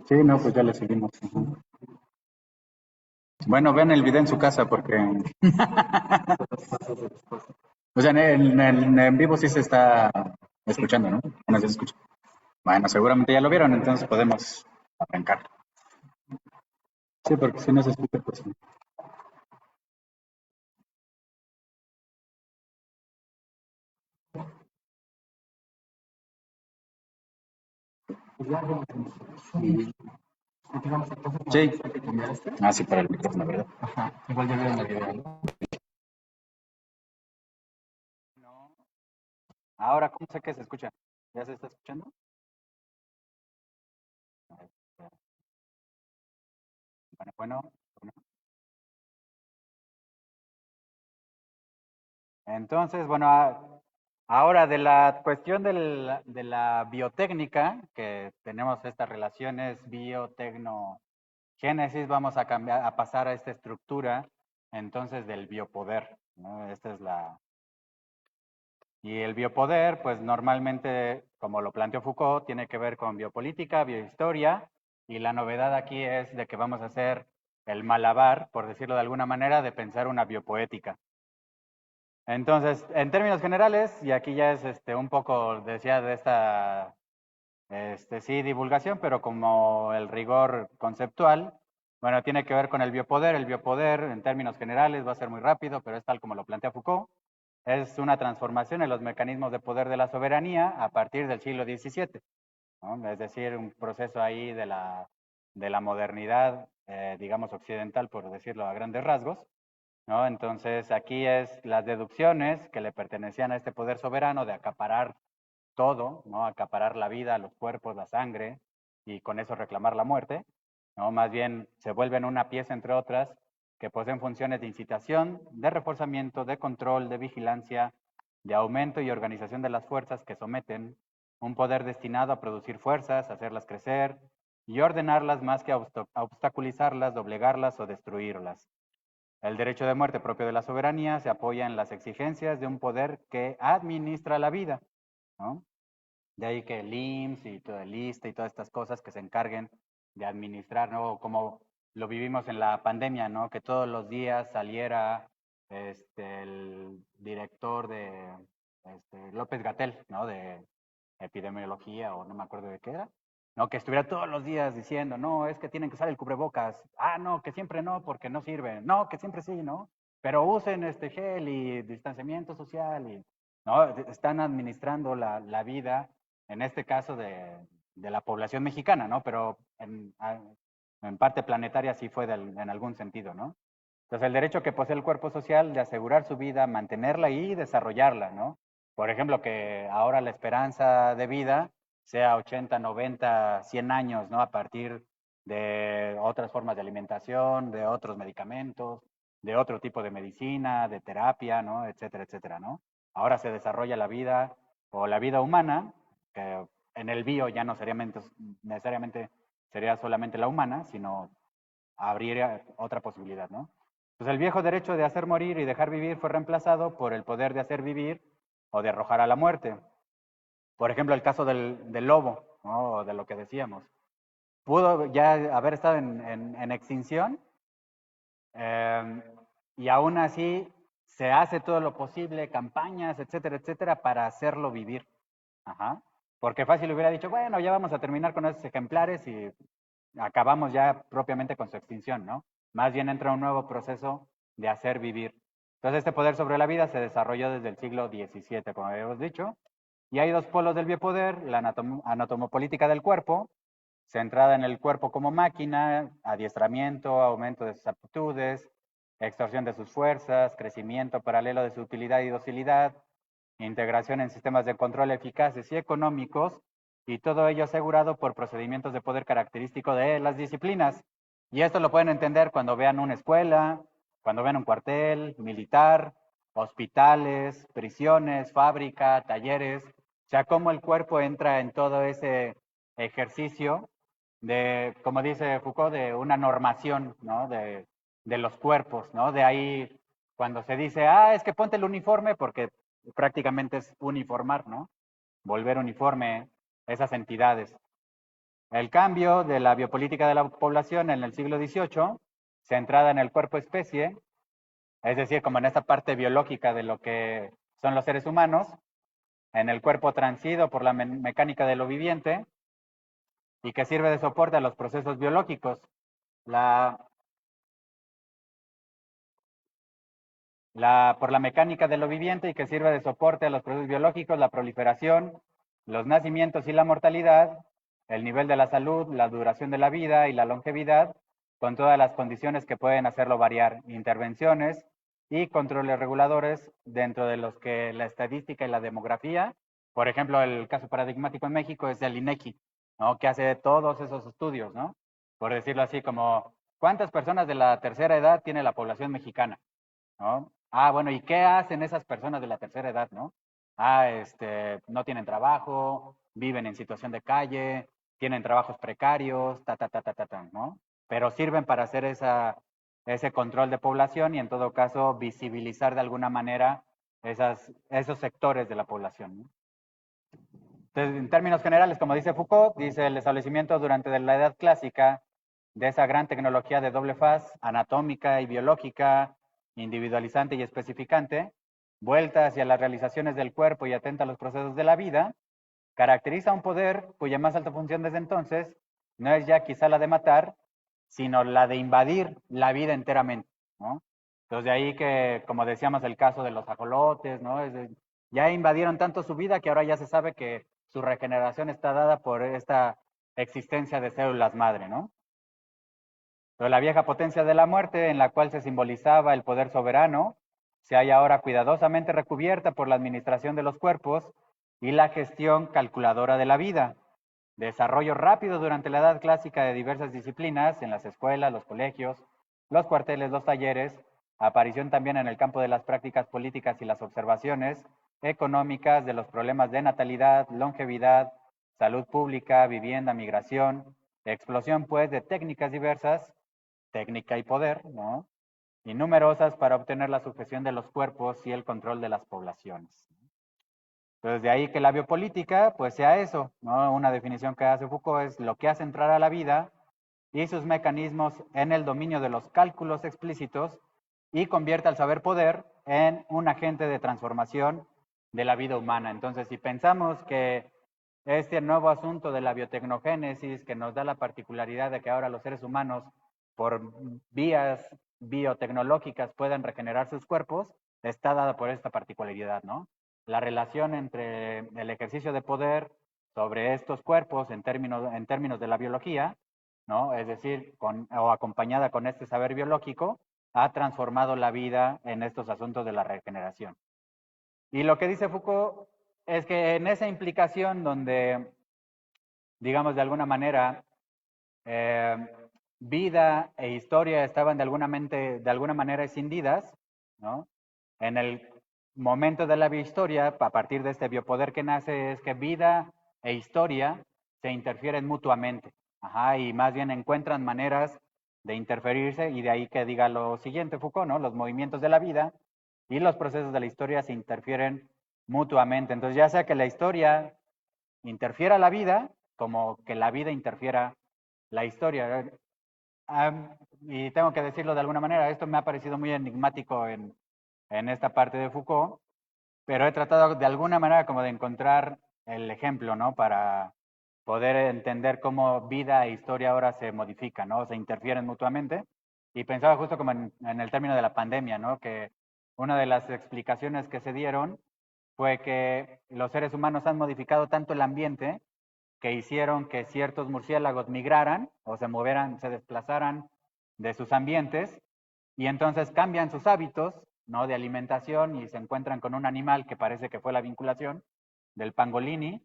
Sí, no, pues ya le seguimos. Bueno, vean el video en su casa porque... O sea, en vivo sí se está escuchando, ¿no? Bueno, sí se escucha. Bueno, seguramente ya lo vieron, entonces podemos arrancar. Sí, porque si no se escucha, pues sí. Sí. Ah, sí, para el micrófono, ¿verdad? Ajá, igual ya vieron el video, ¿no? No. Ahora, ¿cómo sé que se escucha? ¿Ya se está escuchando? Bueno. Entonces, bueno, ahora de la cuestión de la biotécnica, que tenemos estas relaciones biotecnogénesis, vamos a cambiar, a pasar a esta estructura, entonces del biopoder, ¿no? Esta es la... Y el biopoder, pues normalmente, como lo planteó Foucault, tiene que ver con biopolítica, biohistoria, y la novedad aquí es de que vamos a hacer el malabar, por decirlo de alguna manera, de pensar una biopoética. Entonces, en términos generales, y aquí ya es un poco, decía, de esta, sí, divulgación, pero como el rigor conceptual, bueno, tiene que ver con el biopoder. El biopoder, en términos generales, va a ser muy rápido, pero es tal como lo plantea Foucault. es una transformación en los mecanismos de poder de la soberanía a partir del siglo XVII, ¿no? Es decir, un proceso ahí de la modernidad, digamos, occidental, por decirlo a grandes rasgos, ¿no? Entonces, aquí es las deducciones que le pertenecían a este poder soberano de acaparar todo, ¿no? Acaparar la vida, los cuerpos, la sangre, y con eso reclamar la muerte, ¿no? Más bien se vuelven una pieza, entre otras, que poseen funciones de incitación, de reforzamiento, de control, de vigilancia, de aumento y organización de las fuerzas que someten, un poder destinado a producir fuerzas, hacerlas crecer y ordenarlas más que a obstaculizarlas, doblegarlas o destruirlas. El derecho de muerte propio de la soberanía se apoya en las exigencias de un poder que administra la vida, ¿no? De ahí que el IMSS y todo el ISSSTE y todas estas cosas que se encarguen de administrar, ¿no? Como lo vivimos en la pandemia, ¿no? Que todos los días saliera el director de López-Gatell, ¿no? De epidemiología o no me acuerdo de qué era, ¿no? Que estuviera todos los días diciendo, no, es que tienen que usar el cubrebocas. Ah, no, que siempre no, porque no sirve. No, que siempre sí, ¿no? Pero usen este gel y distanciamiento social y, ¿no? Están administrando la vida, en este caso de la población mexicana, ¿no? Pero en parte planetaria sí fue en algún sentido, ¿no? Entonces, el derecho que posee el cuerpo social de asegurar su vida, mantenerla y desarrollarla, ¿no? Por ejemplo, que ahora la esperanza de vida sea 80, 90, 100 años, ¿no? A partir de otras formas de alimentación, de otros medicamentos, de otro tipo de medicina, de terapia, ¿no? Etcétera, etcétera, ¿no? Ahora se desarrolla la vida o la vida humana, que en el bio ya no necesariamente sería solamente la humana, sino habría otra posibilidad, ¿no? Pues el viejo derecho de hacer morir y dejar vivir fue reemplazado por el poder de hacer vivir o de arrojar a la muerte. Por ejemplo, el caso del lobo, ¿no? De lo que decíamos. Pudo ya haber estado en extinción y aún así se hace todo lo posible, campañas, etcétera, etcétera, para hacerlo vivir. Ajá. Porque fácil hubiera dicho, bueno, ya vamos a terminar con esos ejemplares y acabamos ya propiamente con su extinción, ¿no? Más bien entra un nuevo proceso de hacer vivir. Entonces, este poder sobre la vida se desarrolló desde el siglo XVII, como habíamos dicho, y hay dos polos del biopoder, la anatomopolítica del cuerpo, centrada en el cuerpo como máquina, adiestramiento, aumento de sus aptitudes, extorsión de sus fuerzas, crecimiento paralelo de su utilidad y docilidad, integración en sistemas de control eficaces y económicos, y todo ello asegurado por procedimientos de poder característico de las disciplinas. Y esto lo pueden entender cuando vean una escuela, cuando vean un cuartel militar, hospitales, prisiones, fábrica, talleres, o sea, cómo el cuerpo entra en todo ese ejercicio de, como dice Foucault, de una normación, ¿no? De los cuerpos, ¿no? De ahí cuando se dice, ah, es que ponte el uniforme porque prácticamente es uniformar, ¿no? Volver uniforme esas entidades. El cambio de la biopolítica de la población en el siglo XVIII, centrada en el cuerpo especie, es decir, como en esta parte biológica de lo que son los seres humanos, en el cuerpo transido por la mecánica de lo viviente y que sirve de soporte a los procesos biológicos. Por la mecánica de lo viviente y que sirve de soporte a los procesos biológicos, la proliferación, los nacimientos y la mortalidad, el nivel de la salud, la duración de la vida y la longevidad, con todas las condiciones que pueden hacerlo variar, intervenciones y controles reguladores dentro de los que la estadística y la demografía, por ejemplo, el caso paradigmático en México es el INEGI, ¿no? Que hace todos esos estudios, ¿no? Por decirlo así, como ¿cuántas personas de la tercera edad tiene la población mexicana? ¿No? Ah, bueno, ¿y qué hacen esas personas de la tercera edad, no? Ah, no tienen trabajo, viven en situación de calle, tienen trabajos precarios, ¿no? Pero sirven para hacer ese control de población y en todo caso visibilizar de alguna manera esos sectores de la población, ¿no? Entonces, en términos generales, como dice Foucault, dice el establecimiento durante la Edad Clásica de esa gran tecnología de doble faz, anatómica y biológica, individualizante y especificante, vuelta hacia las realizaciones del cuerpo y atenta a los procesos de la vida, caracteriza un poder cuya más alta función desde entonces no es ya quizá la de matar, sino la de invadir la vida enteramente, ¿no? Entonces, de ahí que, como decíamos, el caso de los ajolotes, ¿no? Ya invadieron tanto su vida que ahora ya se sabe que su regeneración está dada por esta existencia de células madre, ¿no? Pero la vieja potencia de la muerte, en la cual se simbolizaba el poder soberano, se halla ahora cuidadosamente recubierta por la administración de los cuerpos y la gestión calculadora de la vida. Desarrollo rápido durante la edad clásica de diversas disciplinas en las escuelas, los colegios, los cuarteles, los talleres, aparición también en el campo de las prácticas políticas y las observaciones económicas de los problemas de natalidad, longevidad, salud pública, vivienda, migración, explosión pues de técnicas diversas, técnica y poder, ¿no? Y numerosas para obtener la sujeción de los cuerpos y el control de las poblaciones. Entonces, de ahí que la biopolítica, pues sea eso, ¿no? Una definición que hace Foucault es lo que hace entrar a la vida y sus mecanismos en el dominio de los cálculos explícitos y convierte al saber poder en un agente de transformación de la vida humana. Entonces, si pensamos que este nuevo asunto de la biotecnogénesis, que nos da la particularidad de que ahora los seres humanos, por vías biotecnológicas, pueden regenerar sus cuerpos, está dada por esta particularidad, ¿no? La relación entre el ejercicio de poder sobre estos cuerpos en términos de la biología, ¿no? Es decir, o acompañada con este saber biológico, ha transformado la vida en estos asuntos de la regeneración. Y lo que dice Foucault es que en esa implicación donde, digamos, de alguna manera, vida e historia estaban de alguna manera escindidas, ¿no? En el momento de la biohistoria, a partir de este biopoder que nace, es que vida e historia se interfieren mutuamente. Ajá, y más bien encuentran maneras de interferirse, y de ahí que diga lo siguiente Foucault, ¿no? Los movimientos de la vida y los procesos de la historia se interfieren mutuamente. Entonces, ya sea que la historia interfiera la vida, como que la vida interfiera la historia. Y tengo que decirlo de alguna manera, esto me ha parecido muy enigmático en esta parte de Foucault, pero he tratado de alguna manera como de encontrar el ejemplo, ¿no? Para poder entender cómo vida e historia ahora se modifican, ¿no? Se interfieren mutuamente. Y pensaba justo como en el término de la pandemia, ¿no? Que una de las explicaciones que se dieron fue que los seres humanos han modificado tanto el ambiente que hicieron que ciertos murciélagos migraran o se movieran, se desplazaran de sus ambientes y entonces cambian sus hábitos, ¿no? De alimentación y se encuentran con un animal que parece que fue la vinculación del pangolini,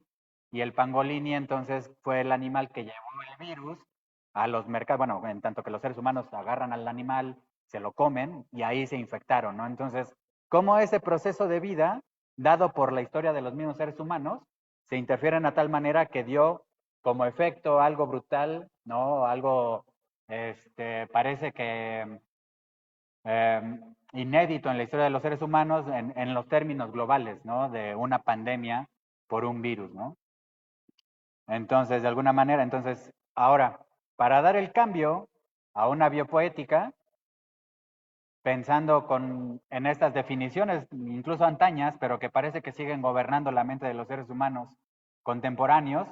y el pangolini entonces fue el animal que llevó el virus a los mercados, bueno, en tanto que los seres humanos agarran al animal, se lo comen y ahí se infectaron, ¿no? Entonces, ¿cómo ese proceso de vida, dado por la historia de los mismos seres humanos, se interfieren a tal manera que dio como efecto algo brutal, ¿no? Algo, parece que inédito en la historia de los seres humanos en los términos globales, ¿no? De una pandemia por un virus, ¿no? Entonces, de alguna manera, entonces, ahora, para dar el cambio a una biopoética, pensando en estas definiciones, incluso antañas, pero que parece que siguen gobernando la mente de los seres humanos contemporáneos,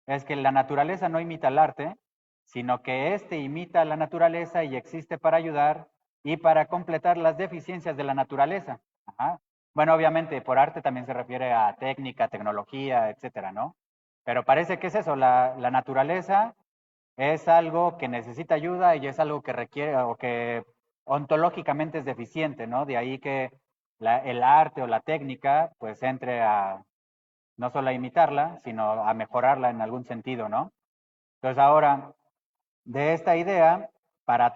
es que la naturaleza no imita el arte, sino que éste imita la naturaleza y existe para ayudar y para completar las deficiencias de la naturaleza. Ajá. Bueno, obviamente, por arte también se refiere a técnica, tecnología, etcétera, ¿no? Pero parece que es eso, la naturaleza es algo que necesita ayuda y es algo que requiere o que ontológicamente es deficiente, ¿no? De ahí que el arte o la técnica pues entre a no solo a imitarla, sino a mejorarla en algún sentido, ¿no? Entonces ahora, de esta idea, para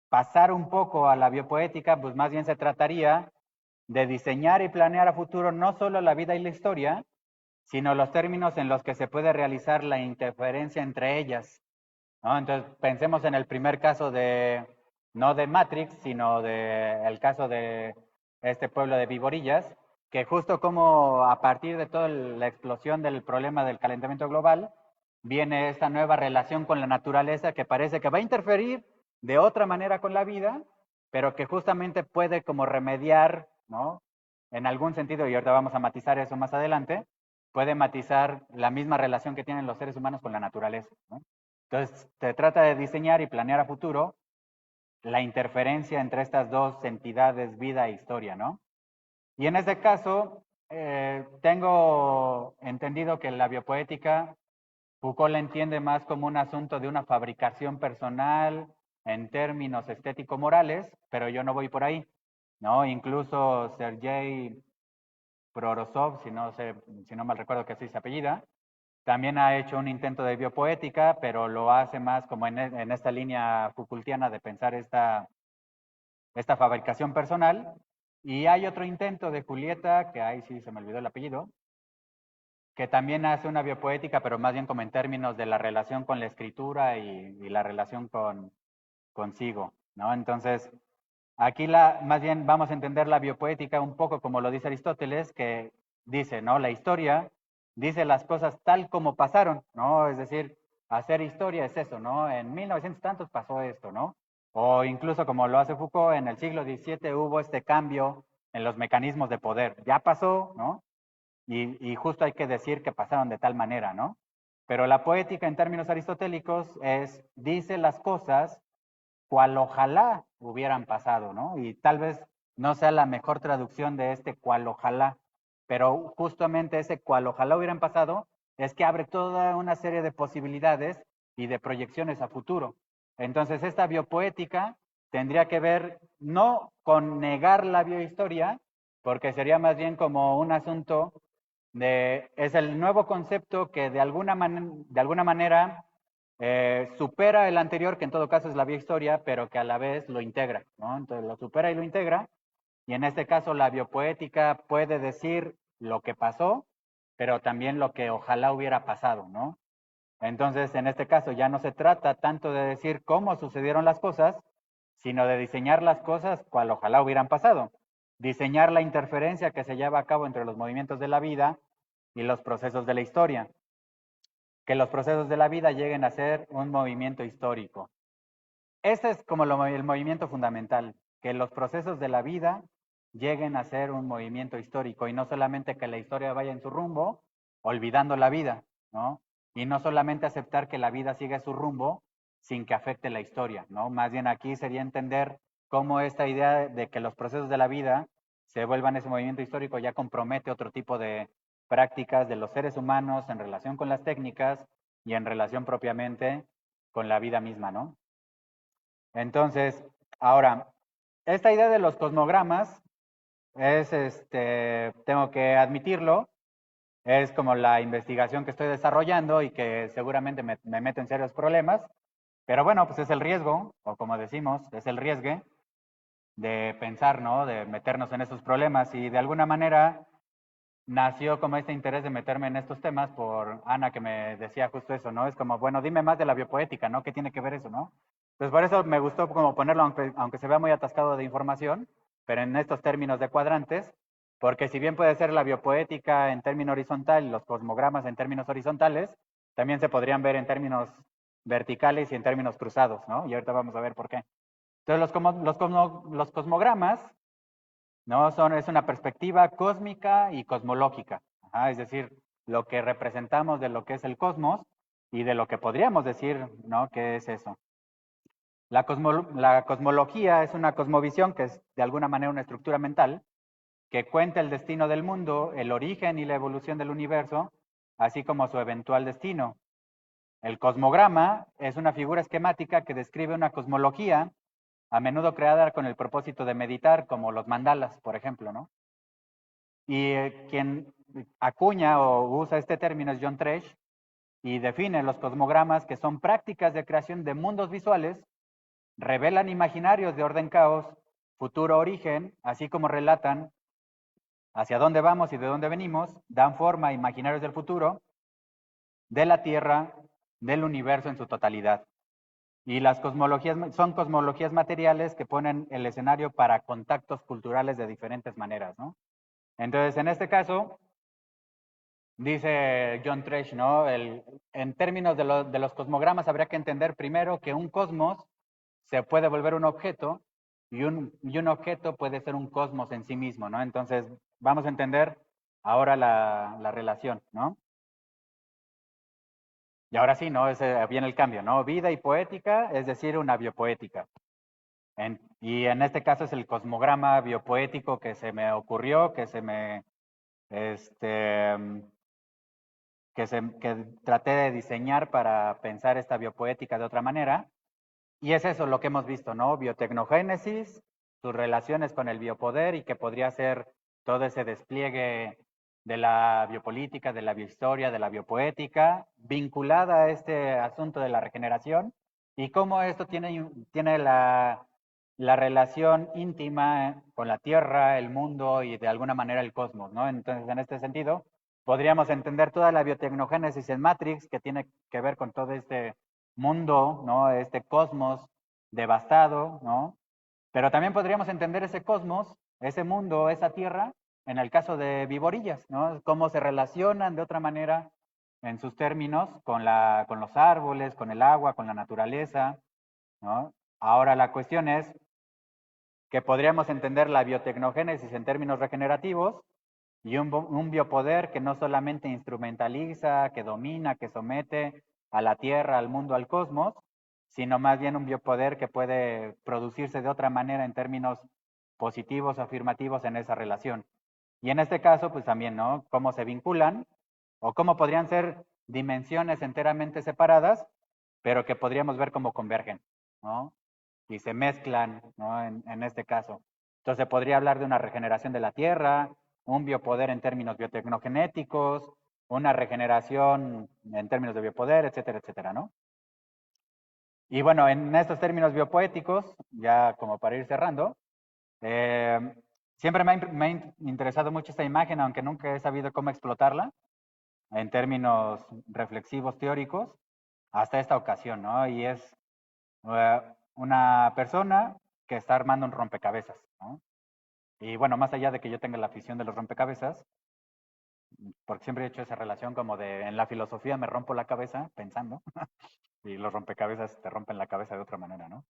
pasar un poco a la biopoética, pues más bien se trataría de diseñar y planear a futuro no solo la vida y la historia, sino los términos en los que se puede realizar la interferencia entre ellas, ¿no? Entonces, pensemos en el primer caso no de Matrix, sino el caso de este pueblo de Viborillas, que justo como a partir de toda la explosión del problema del calentamiento global, viene esta nueva relación con la naturaleza que parece que va a interferir de otra manera con la vida, pero que justamente puede como remediar, ¿no? En algún sentido, y ahorita vamos a matizar eso más adelante, puede matizar la misma relación que tienen los seres humanos con la naturaleza, ¿no? Entonces, se trata de diseñar y planear a futuro la interferencia entre estas dos entidades, vida e historia, ¿no? Y en este caso, tengo entendido que la biopoética, Foucault la entiende más como un asunto de una fabricación personal en términos estético-morales, pero yo no voy por ahí, ¿no? Incluso Sergei Prorosov, si no mal recuerdo que así se apellida, también ha hecho un intento de biopoética, pero lo hace más como en esta línea Foucaultiana de pensar esta fabricación personal. Y hay otro intento de Julieta, que ahí sí se me olvidó el apellido, que también hace una biopoética, pero más bien como en términos de la relación con la escritura y la relación consigo, ¿no? Entonces, aquí más bien vamos a entender la biopoética un poco como lo dice Aristóteles, que dice, ¿no? La historia dice las cosas tal como pasaron, ¿no? Es decir, hacer historia es eso, ¿no? En 1900 tantos pasó esto, ¿no? O incluso como lo hace Foucault, en el siglo XVII hubo este cambio en los mecanismos de poder. Ya pasó, ¿no? Y justo hay que decir que pasaron de tal manera, ¿no? Pero la poética en términos aristotélicos dice las cosas cual ojalá hubieran pasado, ¿no? Y tal vez no sea la mejor traducción de este cual ojalá, pero justamente ese cual ojalá hubieran pasado es que abre toda una serie de posibilidades y de proyecciones a futuro. Entonces, esta biopoética tendría que ver no con negar la biohistoria, porque sería más bien como un asunto es el nuevo concepto que de alguna manera supera el anterior, que en todo caso es la biohistoria, pero que a la vez lo integra, ¿no? Entonces lo supera y lo integra, y en este caso la biopoética puede decir lo que pasó, pero también lo que ojalá hubiera pasado, ¿no? Entonces, en este caso ya no se trata tanto de decir cómo sucedieron las cosas, sino de diseñar las cosas cual ojalá hubieran pasado. Diseñar la interferencia que se lleva a cabo entre los movimientos de la vida y los procesos de la historia. Que los procesos de la vida lleguen a ser un movimiento histórico. Ese es como el movimiento fundamental, que los procesos de la vida lleguen a ser un movimiento histórico y no solamente que la historia vaya en su rumbo, olvidando la vida, ¿no? Y no solamente aceptar que la vida siga su rumbo sin que afecte la historia, ¿no? Más bien aquí sería entender cómo esta idea de que los procesos de la vida se vuelvan ese movimiento histórico ya compromete otro tipo de prácticas de los seres humanos en relación con las técnicas y en relación propiamente con la vida misma, ¿no? Entonces, ahora, esta idea de los cosmogramas tengo que admitirlo, es como la investigación que estoy desarrollando y que seguramente me mete en serios problemas, pero bueno, pues es el riesgo, o como decimos, es el riesgue de pensar, ¿no? De meternos en esos problemas y de alguna manera nació como este interés de meterme en estos temas por Ana que me decía justo eso, ¿no? Es como, bueno, dime más de la biopoética, ¿no? ¿Qué tiene que ver eso, no? Pues por eso me gustó como ponerlo, aunque se vea muy atascado de información, pero en estos términos de cuadrantes, porque si bien puede ser la biopoética en término horizontal y los cosmogramas en términos horizontales, también se podrían ver en términos verticales y en términos cruzados, ¿no? Y ahorita vamos a ver por qué. Entonces, los cosmogramas, ¿no? Es una perspectiva cósmica y cosmológica, es decir, lo que representamos de lo que es el cosmos y de lo que podríamos decir, ¿no? ¿Qué es eso? La cosmología es una cosmovisión que es de alguna manera una estructura mental que cuenta el destino del mundo, el origen y la evolución del universo, así como su eventual destino. El cosmograma es una figura esquemática que describe una cosmología, a menudo creada con el propósito de meditar, como los mandalas, por ejemplo, ¿no? Y quien acuña o usa este término es John Tresch y define los cosmogramas, que son prácticas de creación de mundos visuales, revelan imaginarios de orden caos, futuro origen, así como relatan hacia dónde vamos y de dónde venimos, dan forma a imaginarios del futuro, de la Tierra, del universo en su totalidad. Y las cosmologías son cosmologías materiales que ponen el escenario para contactos culturales de diferentes maneras, ¿no? Entonces, en este caso, dice John Tresch, ¿no? En términos de los cosmogramas, habría que entender primero que un cosmos se puede volver un objeto y un objeto puede ser un cosmos en sí mismo, ¿no? Entonces, vamos a entender ahora la relación, ¿no? Y ahora sí, ¿no? Viene el cambio, ¿no? Vida y poética, es decir, una biopoética. Y en este caso es el cosmograma biopoético que se me ocurrió, este, que traté de diseñar para pensar esta biopoética de otra manera. Y es eso lo que hemos visto, ¿no? Biotecnogénesis, sus relaciones con el biopoder y que podría ser todo ese despliegue de la biopolítica, de la biohistoria, de la biopoética, vinculada a este asunto de la regeneración y cómo esto tiene la relación íntima con la Tierra, el mundo y de alguna manera el cosmos, ¿no? Entonces, en este sentido, podríamos entender toda la biotecnogénesis en Matrix, que tiene que ver con todo este mundo, ¿no? Este cosmos devastado, ¿no? Pero también podríamos entender ese cosmos, ese mundo, esa tierra, en el caso de Viborillas, ¿no? Cómo se relacionan de otra manera en sus términos con los árboles, con el agua, con la naturaleza, ¿no? Ahora la cuestión es que podríamos entender la biotecnogénesis en términos regenerativos y un biopoder que no solamente instrumentaliza, que domina, que somete a la Tierra, al mundo, al cosmos, sino más bien un biopoder que puede producirse de otra manera en términos positivos, afirmativos en esa relación. Y en este caso, pues también, ¿no? Cómo se vinculan o cómo podrían ser dimensiones enteramente separadas, pero que podríamos ver cómo convergen, ¿no? Y se mezclan, ¿no? En este caso. Entonces podría hablar de una regeneración de la Tierra, un biopoder en términos biotecnogenéticos, una regeneración en términos de biopoder, etcétera, etcétera, ¿no? Y bueno, en estos términos biopoéticos, ya como para ir cerrando, eh, siempre me ha interesado mucho esta imagen, aunque nunca he sabido cómo explotarla en términos reflexivos teóricos, hasta esta ocasión, ¿no? Y es una persona que está armando un rompecabezas, ¿no? Y bueno, más allá de que yo tenga la afición de los rompecabezas, porque siempre he hecho esa relación como de en la filosofía me rompo la cabeza pensando y los rompecabezas te rompen la cabeza de otra manera, ¿no?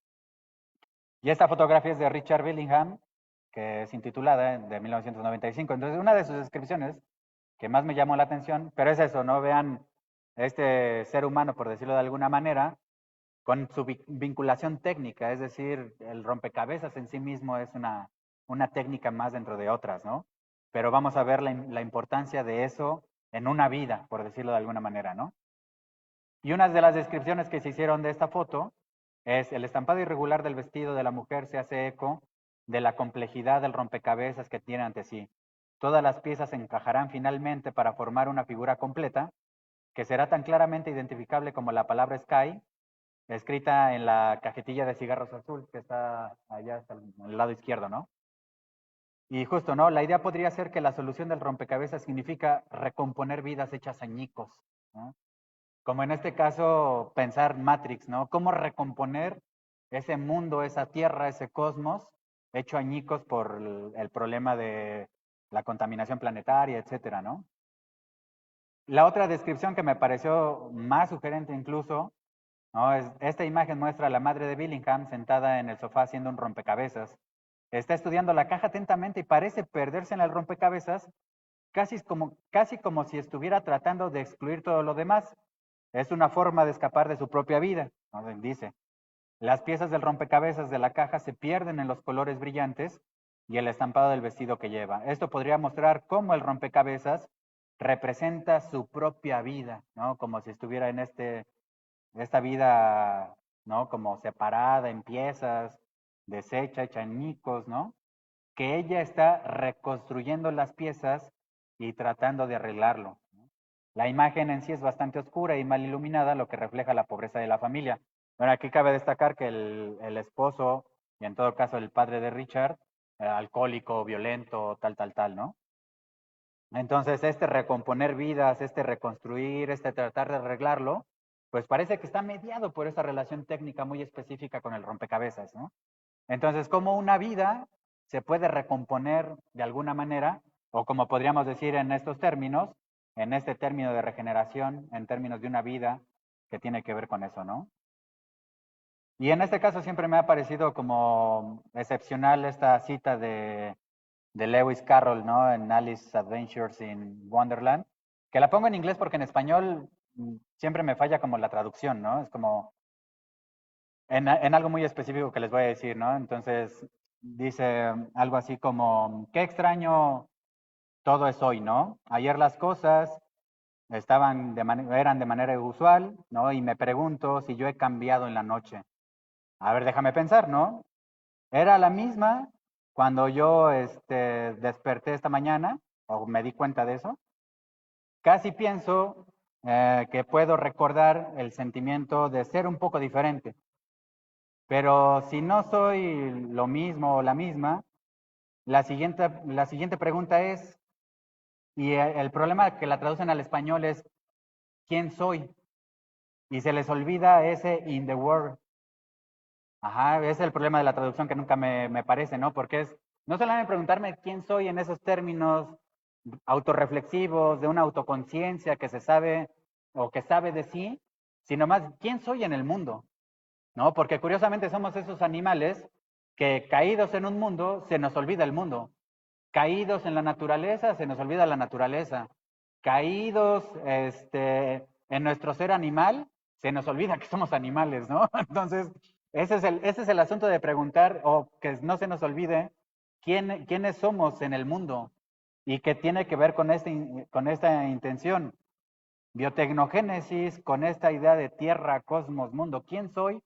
Y esta fotografía es de Richard Billingham, que es intitulada de 1995. Entonces, una de sus descripciones que más me llamó la atención, pero es eso, ¿no? Vean este ser humano, por decirlo de alguna manera, con su vinculación técnica, es decir, el rompecabezas en sí mismo es una técnica más dentro de otras, ¿no? Pero vamos a ver la importancia de eso en una vida, por decirlo de alguna manera, ¿no? Y una de las descripciones que se hicieron de esta foto es el estampado irregular del vestido de la mujer se hace eco de la complejidad del rompecabezas que tiene ante sí. Todas las piezas se encajarán finalmente para formar una figura completa que será tan claramente identificable como la palabra sky, escrita en la cajetilla de cigarros azul que está allá hasta el lado izquierdo, ¿no? Y justo, ¿no? La idea podría ser que la solución del rompecabezas significa recomponer vidas hechas añicos, ¿no? Como en este caso, pensar Matrix, ¿no? ¿Cómo recomponer ese mundo, esa tierra, ese cosmos, hecho añicos por el problema de la contaminación planetaria, etcétera, ¿no? La otra descripción que me pareció más sugerente incluso, ¿no? Esta imagen muestra a la madre de Billingham sentada en el sofá haciendo un rompecabezas. Está estudiando la caja atentamente y parece perderse en el rompecabezas, casi como si estuviera tratando de excluir todo lo demás. Es una forma de escapar de su propia vida, ¿no? Dice. Las piezas del rompecabezas de la caja se pierden en los colores brillantes y el estampado del vestido que lleva. Esto podría mostrar cómo el rompecabezas representa su propia vida, ¿no? Como si estuviera en esta vida, ¿no? Como separada en piezas, deshecha, hecha añicos, ¿no? Que ella está reconstruyendo las piezas y tratando de arreglarlo. La imagen en sí es bastante oscura y mal iluminada, lo que refleja la pobreza de la familia. Bueno, aquí cabe destacar que el esposo, y en todo caso el padre de Richard, alcohólico, violento, tal, ¿no? Entonces, este recomponer vidas, este reconstruir, este tratar de arreglarlo, pues parece que está mediado por esa relación técnica muy específica con el rompecabezas, ¿no? Entonces, ¿cómo una vida se puede recomponer de alguna manera? O como podríamos decir en estos términos, en este término de regeneración, en términos de una vida que tiene que ver con eso, ¿no? Y en este caso siempre me ha parecido como excepcional esta cita de Lewis Carroll, ¿no? En Alice's Adventures in Wonderland, que la pongo en inglés porque en español siempre me falla como la traducción, ¿no? Es como en algo muy específico que les voy a decir, ¿no? Entonces, dice algo así como, qué extraño todo es hoy, ¿no? Ayer las cosas eran de manera usual, ¿no? Y me pregunto si yo he cambiado en la noche. A ver, déjame pensar, ¿no? Era la misma cuando yo desperté esta mañana, o me di cuenta de eso. Casi pienso que puedo recordar el sentimiento de ser un poco diferente. Pero si no soy lo mismo o la misma, la siguiente pregunta es, y el problema que la traducen al español es, ¿quién soy? Y se les olvida ese in the world. Ajá, ese es el problema de la traducción que nunca me parece, ¿no? Porque es no solamente preguntarme quién soy en esos términos autorreflexivos, de una autoconciencia que se sabe o que sabe de sí, sino más quién soy en el mundo, ¿no? Porque curiosamente somos esos animales que caídos en un mundo se nos olvida el mundo. Caídos en la naturaleza se nos olvida la naturaleza. Caídos en nuestro ser animal se nos olvida que somos animales, ¿no? Entonces, ese es el asunto de preguntar o que no se nos olvide quiénes somos en el mundo y que tiene que ver con esta intención. Biotecnogénesis, con esta idea de tierra, cosmos, mundo. ¿Quién soy?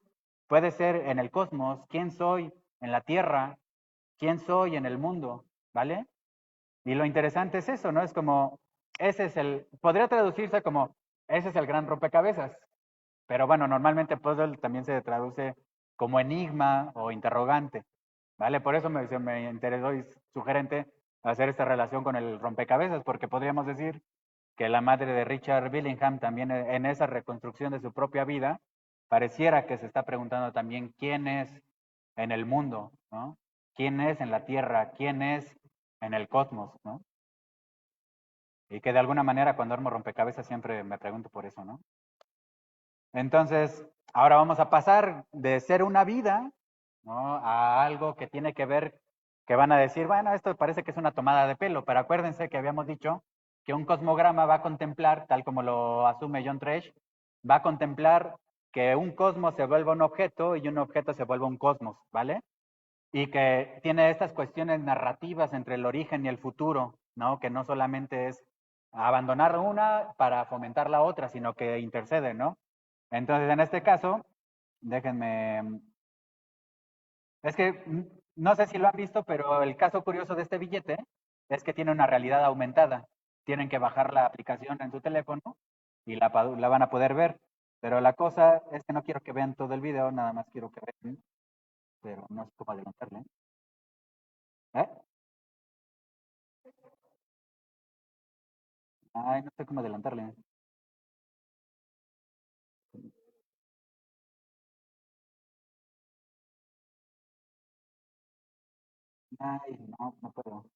Puede ser en el cosmos. ¿Quién soy en la tierra? ¿Quién soy en el mundo? ¿Vale? Y lo interesante es eso, ¿no? Es como, podría traducirse como, ese es el gran rompecabezas. Pero bueno, normalmente puzzle también se traduce como enigma o interrogante, ¿vale? Por eso me interesó y sugerente hacer esta relación con el rompecabezas, porque podríamos decir que la madre de Richard Billingham también en esa reconstrucción de su propia vida, pareciera que se está preguntando también quién es en el mundo, ¿no? ¿Quién es en la Tierra? ¿Quién es en el cosmos, ¿no? Y que de alguna manera cuando armo rompecabezas siempre me pregunto por eso, ¿no? Entonces, ahora vamos a pasar de ser una vida, ¿no? A algo que tiene que ver, que van a decir, bueno, esto parece que es una tomada de pelo, pero acuérdense que habíamos dicho que un cosmograma va a contemplar, tal como lo asume John Tresh, va a contemplar que un cosmos se vuelva un objeto y un objeto se vuelva un cosmos, ¿vale? Y que tiene estas cuestiones narrativas entre el origen y el futuro, ¿no? Que no solamente es abandonar una para fomentar la otra, sino que intercede, ¿no? Entonces, en este caso, déjenme, es que no sé si lo han visto, pero el caso curioso de este billete es que tiene una realidad aumentada. Tienen que bajar la aplicación en su teléfono y la van a poder ver. Pero la cosa es que no quiero que vean todo el video, nada más quiero que vean, pero no sé cómo adelantarle. ¿Eh? Ay, no sé cómo adelantarle. Ay, no, no puedo.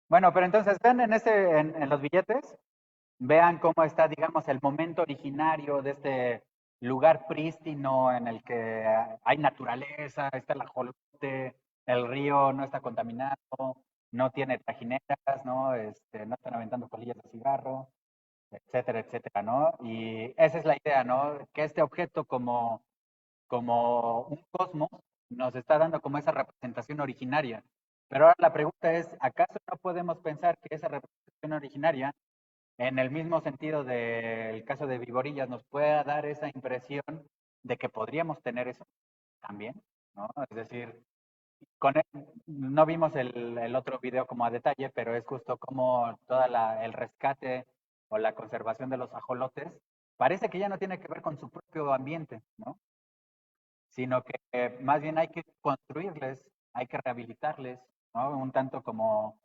Bueno, pero entonces ven en los billetes, vean cómo está, digamos, el momento originario de este lugar prístino en el que hay naturaleza, está el ajolote, el río no está contaminado, no tiene trajineras, ¿no? No están aventando colillas de cigarro, etcétera, etcétera, ¿no? Y esa es la idea, ¿no? Que este objeto como un cosmos nos está dando como esa representación originaria. Pero ahora la pregunta es, ¿acaso no podemos pensar que esa representación originaria, en el mismo sentido del caso de Viborillas, nos pueda dar esa impresión de que podríamos tener eso también, ¿no? Es decir, no vimos el otro video como a detalle, pero es justo como el rescate o la conservación de los ajolotes parece que ya no tiene que ver con su propio ambiente, ¿no? Sino que más bien hay que construirles, hay que rehabilitarles, ¿no? Un tanto como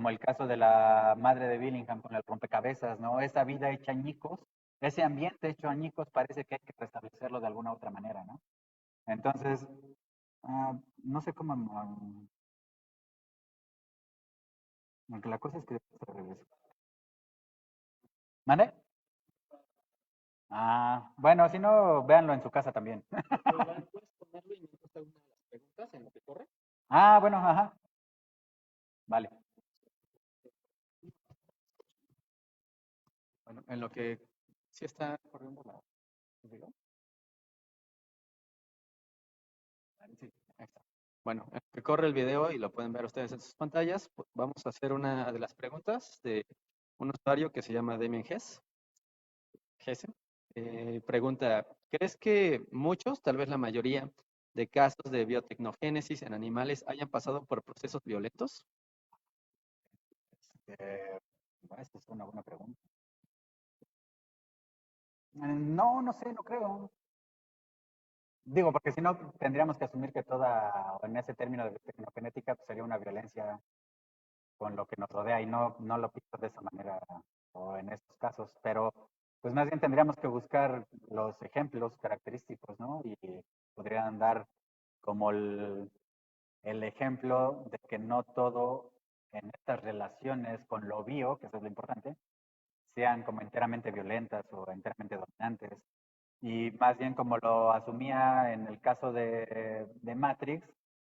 el caso de la madre de Billingham con el rompecabezas, ¿no? Esa vida hecha añicos, ese ambiente hecho añicos parece que hay que restablecerlo de alguna otra manera, ¿no? Entonces, no sé cómo, aunque la cosa es que al revés. ¿Mande? Bueno, si no, véanlo en su casa también. ¿Puedes ponerlo y me contesta una de las preguntas en lo que corre? Bueno, ajá, vale. Bueno, en lo que sí está corriendo la... ¿el video? bueno, que corre el video y lo pueden ver ustedes en sus pantallas, vamos a hacer una de las preguntas de un usuario que se llama Damien Hesse. Pregunta, ¿crees que muchos, tal vez la mayoría, de casos de biotecnogénesis en animales hayan pasado por procesos violentos? Bueno, esta es una buena pregunta. No, no sé, no creo. Digo, porque si no, tendríamos que asumir que toda, o en ese término de tecnogenética, pues sería una violencia con lo que nos rodea y no lo pienso de esa manera o en estos casos, pero pues más bien tendríamos que buscar los ejemplos característicos, ¿no? Y podrían dar como el ejemplo de que no todo en estas relaciones con lo bio, que eso es lo importante, sean como enteramente violentas o enteramente dominantes. Y más bien como lo asumía en el caso de Matrix,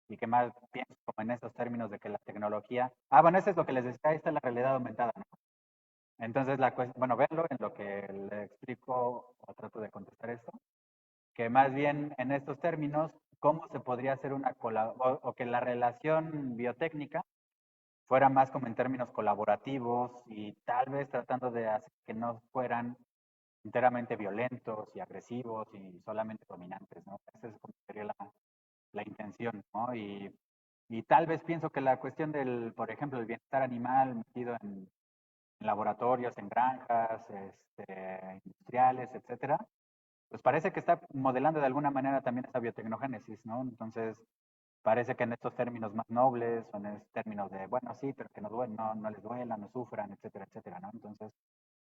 y que más pienso como en esos términos de que la tecnología... Ah, bueno, eso es lo que les decía, ahí está la realidad aumentada, ¿no? Entonces, bueno, verlo en lo que le explico o trato de contestar esto, que más bien en estos términos, cómo se podría hacer una o que la relación biotécnica fuera más como en términos colaborativos y tal vez tratando de hacer que no fueran enteramente violentos y agresivos y solamente dominantes, ¿no? Esa es como sería la intención, ¿no? Y tal vez pienso que la cuestión del, por ejemplo, el bienestar animal metido en laboratorios, en granjas, industriales, etcétera, pues parece que está modelando de alguna manera también esa biotecnogénesis, ¿no? Entonces, parece que en estos términos más nobles, o en estos términos de, bueno, sí, pero que no les duela, no sufran, etcétera, etcétera, ¿no? Entonces,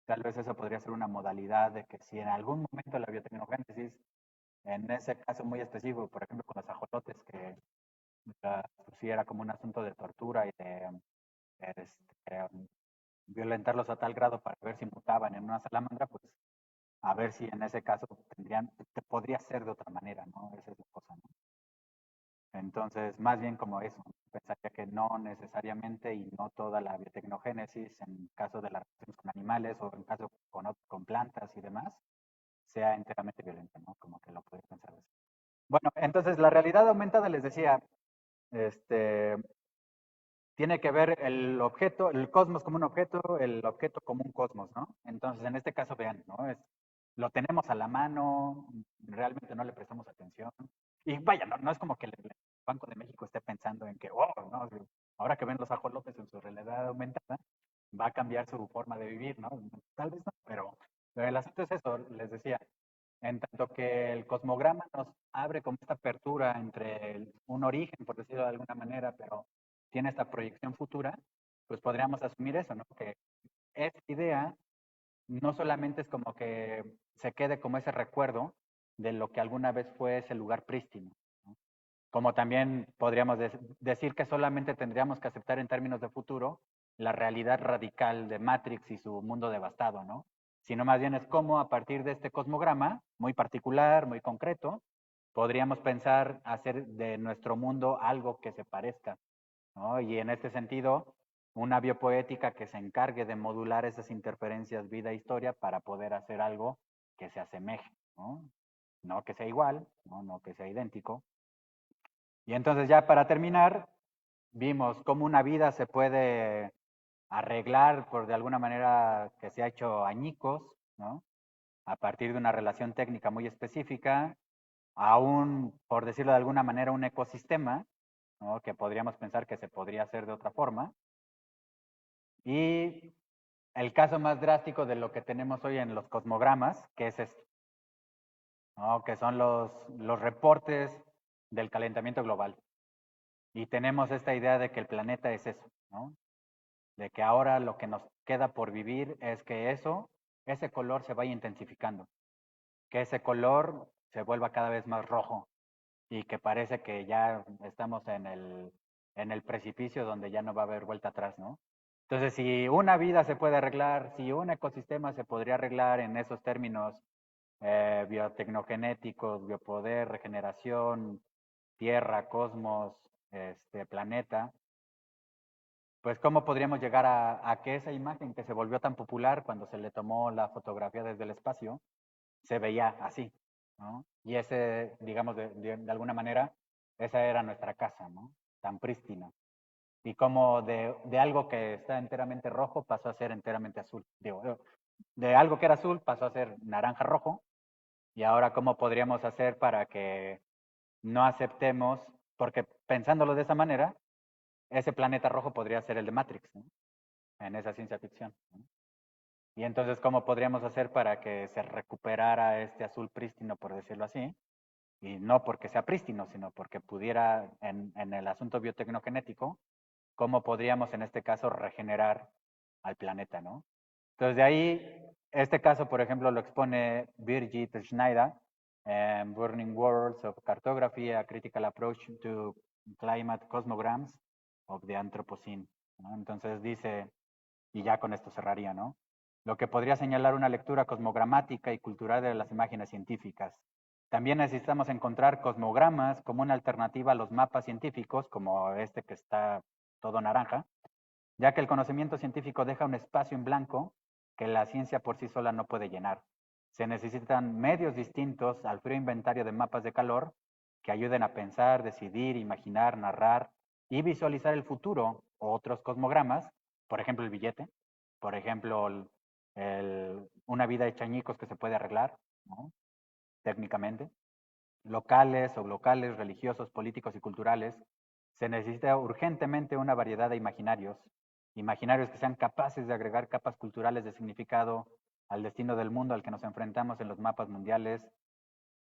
tal vez eso podría ser una modalidad de que si en algún momento la biotecnogénesis, en ese caso muy específico, por ejemplo, con los ajolotes, que pues, sí era como un asunto de tortura y de violentarlos a tal grado para ver si mutaban en una salamandra, pues a ver si en ese caso podría ser de otra manera, ¿no? Esa es la cosa, ¿no? Entonces, más bien como eso, pensaría que no necesariamente y no toda la biotecnogénesis en caso de las relaciones con animales o en caso con plantas y demás, sea enteramente violenta, ¿no? Como que lo podría pensar así. Bueno, entonces la realidad aumentada, les decía, este, tiene que ver el objeto, el cosmos como un objeto, el objeto como un cosmos, ¿no? Entonces, en este caso, vean, ¿no? Lo tenemos a la mano, realmente no le prestamos atención. Y vaya, no es como que el Banco de México esté pensando en que, oh, no, ahora que ven los ajolotes en su realidad aumentada, va a cambiar su forma de vivir, ¿no? Tal vez no, pero el asunto es eso, les decía, en tanto que el cosmograma nos abre como esta apertura entre un origen, por decirlo de alguna manera, pero tiene esta proyección futura, pues podríamos asumir eso, ¿no? Que esta idea no solamente es como que se quede como ese recuerdo de lo que alguna vez fue ese lugar prístino, ¿no? Como también podríamos decir que solamente tendríamos que aceptar en términos de futuro la realidad radical de Matrix y su mundo devastado, ¿no? Sino más bien es como a partir de este cosmograma, muy particular, muy concreto, podríamos pensar hacer de nuestro mundo algo que se parezca, ¿no? Y en este sentido, una biopoética que se encargue de modular esas interferencias vida-historia para poder hacer algo que se asemeje, ¿no? No que sea igual, no que sea idéntico. Y entonces ya para terminar, vimos cómo una vida se puede arreglar por de alguna manera que se ha hecho añicos, ¿no? A partir de una relación técnica muy específica, aún, por decirlo de alguna manera, un ecosistema, ¿no? Que podríamos pensar que se podría hacer de otra forma. Y el caso más drástico de lo que tenemos hoy en los cosmogramas, que es esto, ¿no? Que son los reportes del calentamiento global. Y tenemos esta idea de que el planeta es eso, ¿no? De que ahora lo que nos queda por vivir es que ese color se vaya intensificando, que ese color se vuelva cada vez más rojo y que parece que ya estamos en el precipicio donde ya no va a haber vuelta atrás, ¿no? Entonces, si una vida se puede arreglar, si un ecosistema se podría arreglar en esos términos biotecnogenéticos, biopoder, regeneración, tierra, cosmos, planeta, pues cómo podríamos llegar a que esa imagen que se volvió tan popular cuando se le tomó la fotografía desde el espacio, se veía así, ¿no? Y ese, digamos, de alguna manera, esa era nuestra casa, ¿no? Tan prístina. Y como de algo que está enteramente rojo pasó a ser enteramente azul. Digo, de algo que era azul pasó a ser naranja rojo. Y ahora, ¿cómo podríamos hacer para que no aceptemos? Porque pensándolo de esa manera, ese planeta rojo podría ser el de Matrix, ¿no? En esa ciencia ficción, ¿no? Y entonces, ¿cómo podríamos hacer para que se recuperara este azul prístino, por decirlo así? Y no porque sea prístino, sino porque pudiera, en el asunto biotecnogenético, ¿cómo podríamos en este caso regenerar al planeta, ¿no? Entonces, de ahí, este caso, por ejemplo, lo expone Birgit Schneider en Burning Worlds of Cartography, a Critical Approach to Climate Cosmograms of the Anthropocene, ¿no? Entonces dice, y ya con esto cerraría, ¿no? Lo que podría señalar una lectura cosmogramática y cultural de las imágenes científicas. También necesitamos encontrar cosmogramas como una alternativa a los mapas científicos, como este que está todo naranja, ya que el conocimiento científico deja un espacio en blanco que la ciencia por sí sola no puede llenar. Se necesitan medios distintos al frío inventario de mapas de calor que ayuden a pensar, decidir, imaginar, narrar y visualizar el futuro o otros cosmogramas, por ejemplo el billete, por ejemplo una vida hecha añicos que se puede arreglar, ¿no? Técnicamente, locales o locales, religiosos, políticos y culturales, se necesita urgentemente una variedad de imaginarios, imaginarios que sean capaces de agregar capas culturales de significado al destino del mundo al que nos enfrentamos en los mapas mundiales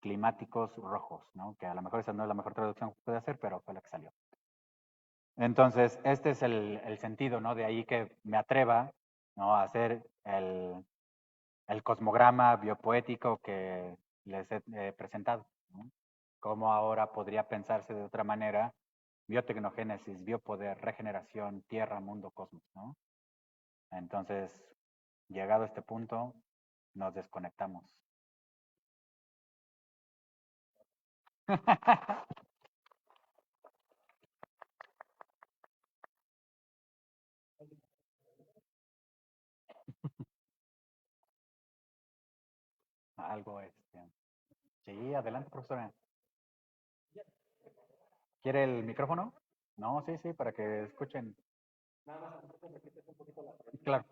climáticos rojos, ¿no? Que a lo mejor esa no es la mejor traducción que puede hacer, pero fue la que salió. Entonces, este es el sentido, ¿no? De ahí que me atreva, ¿no? A hacer el cosmograma biopoético que les he presentado, ¿no? Cómo ahora podría pensarse de otra manera biotecnogénesis, biopoder, regeneración, tierra, mundo, cosmos, ¿no? Entonces, llegado a este punto, nos desconectamos. Algo, Sí, adelante, profesora. ¿Quiere el micrófono? No, sí, sí, para que escuchen. Claro.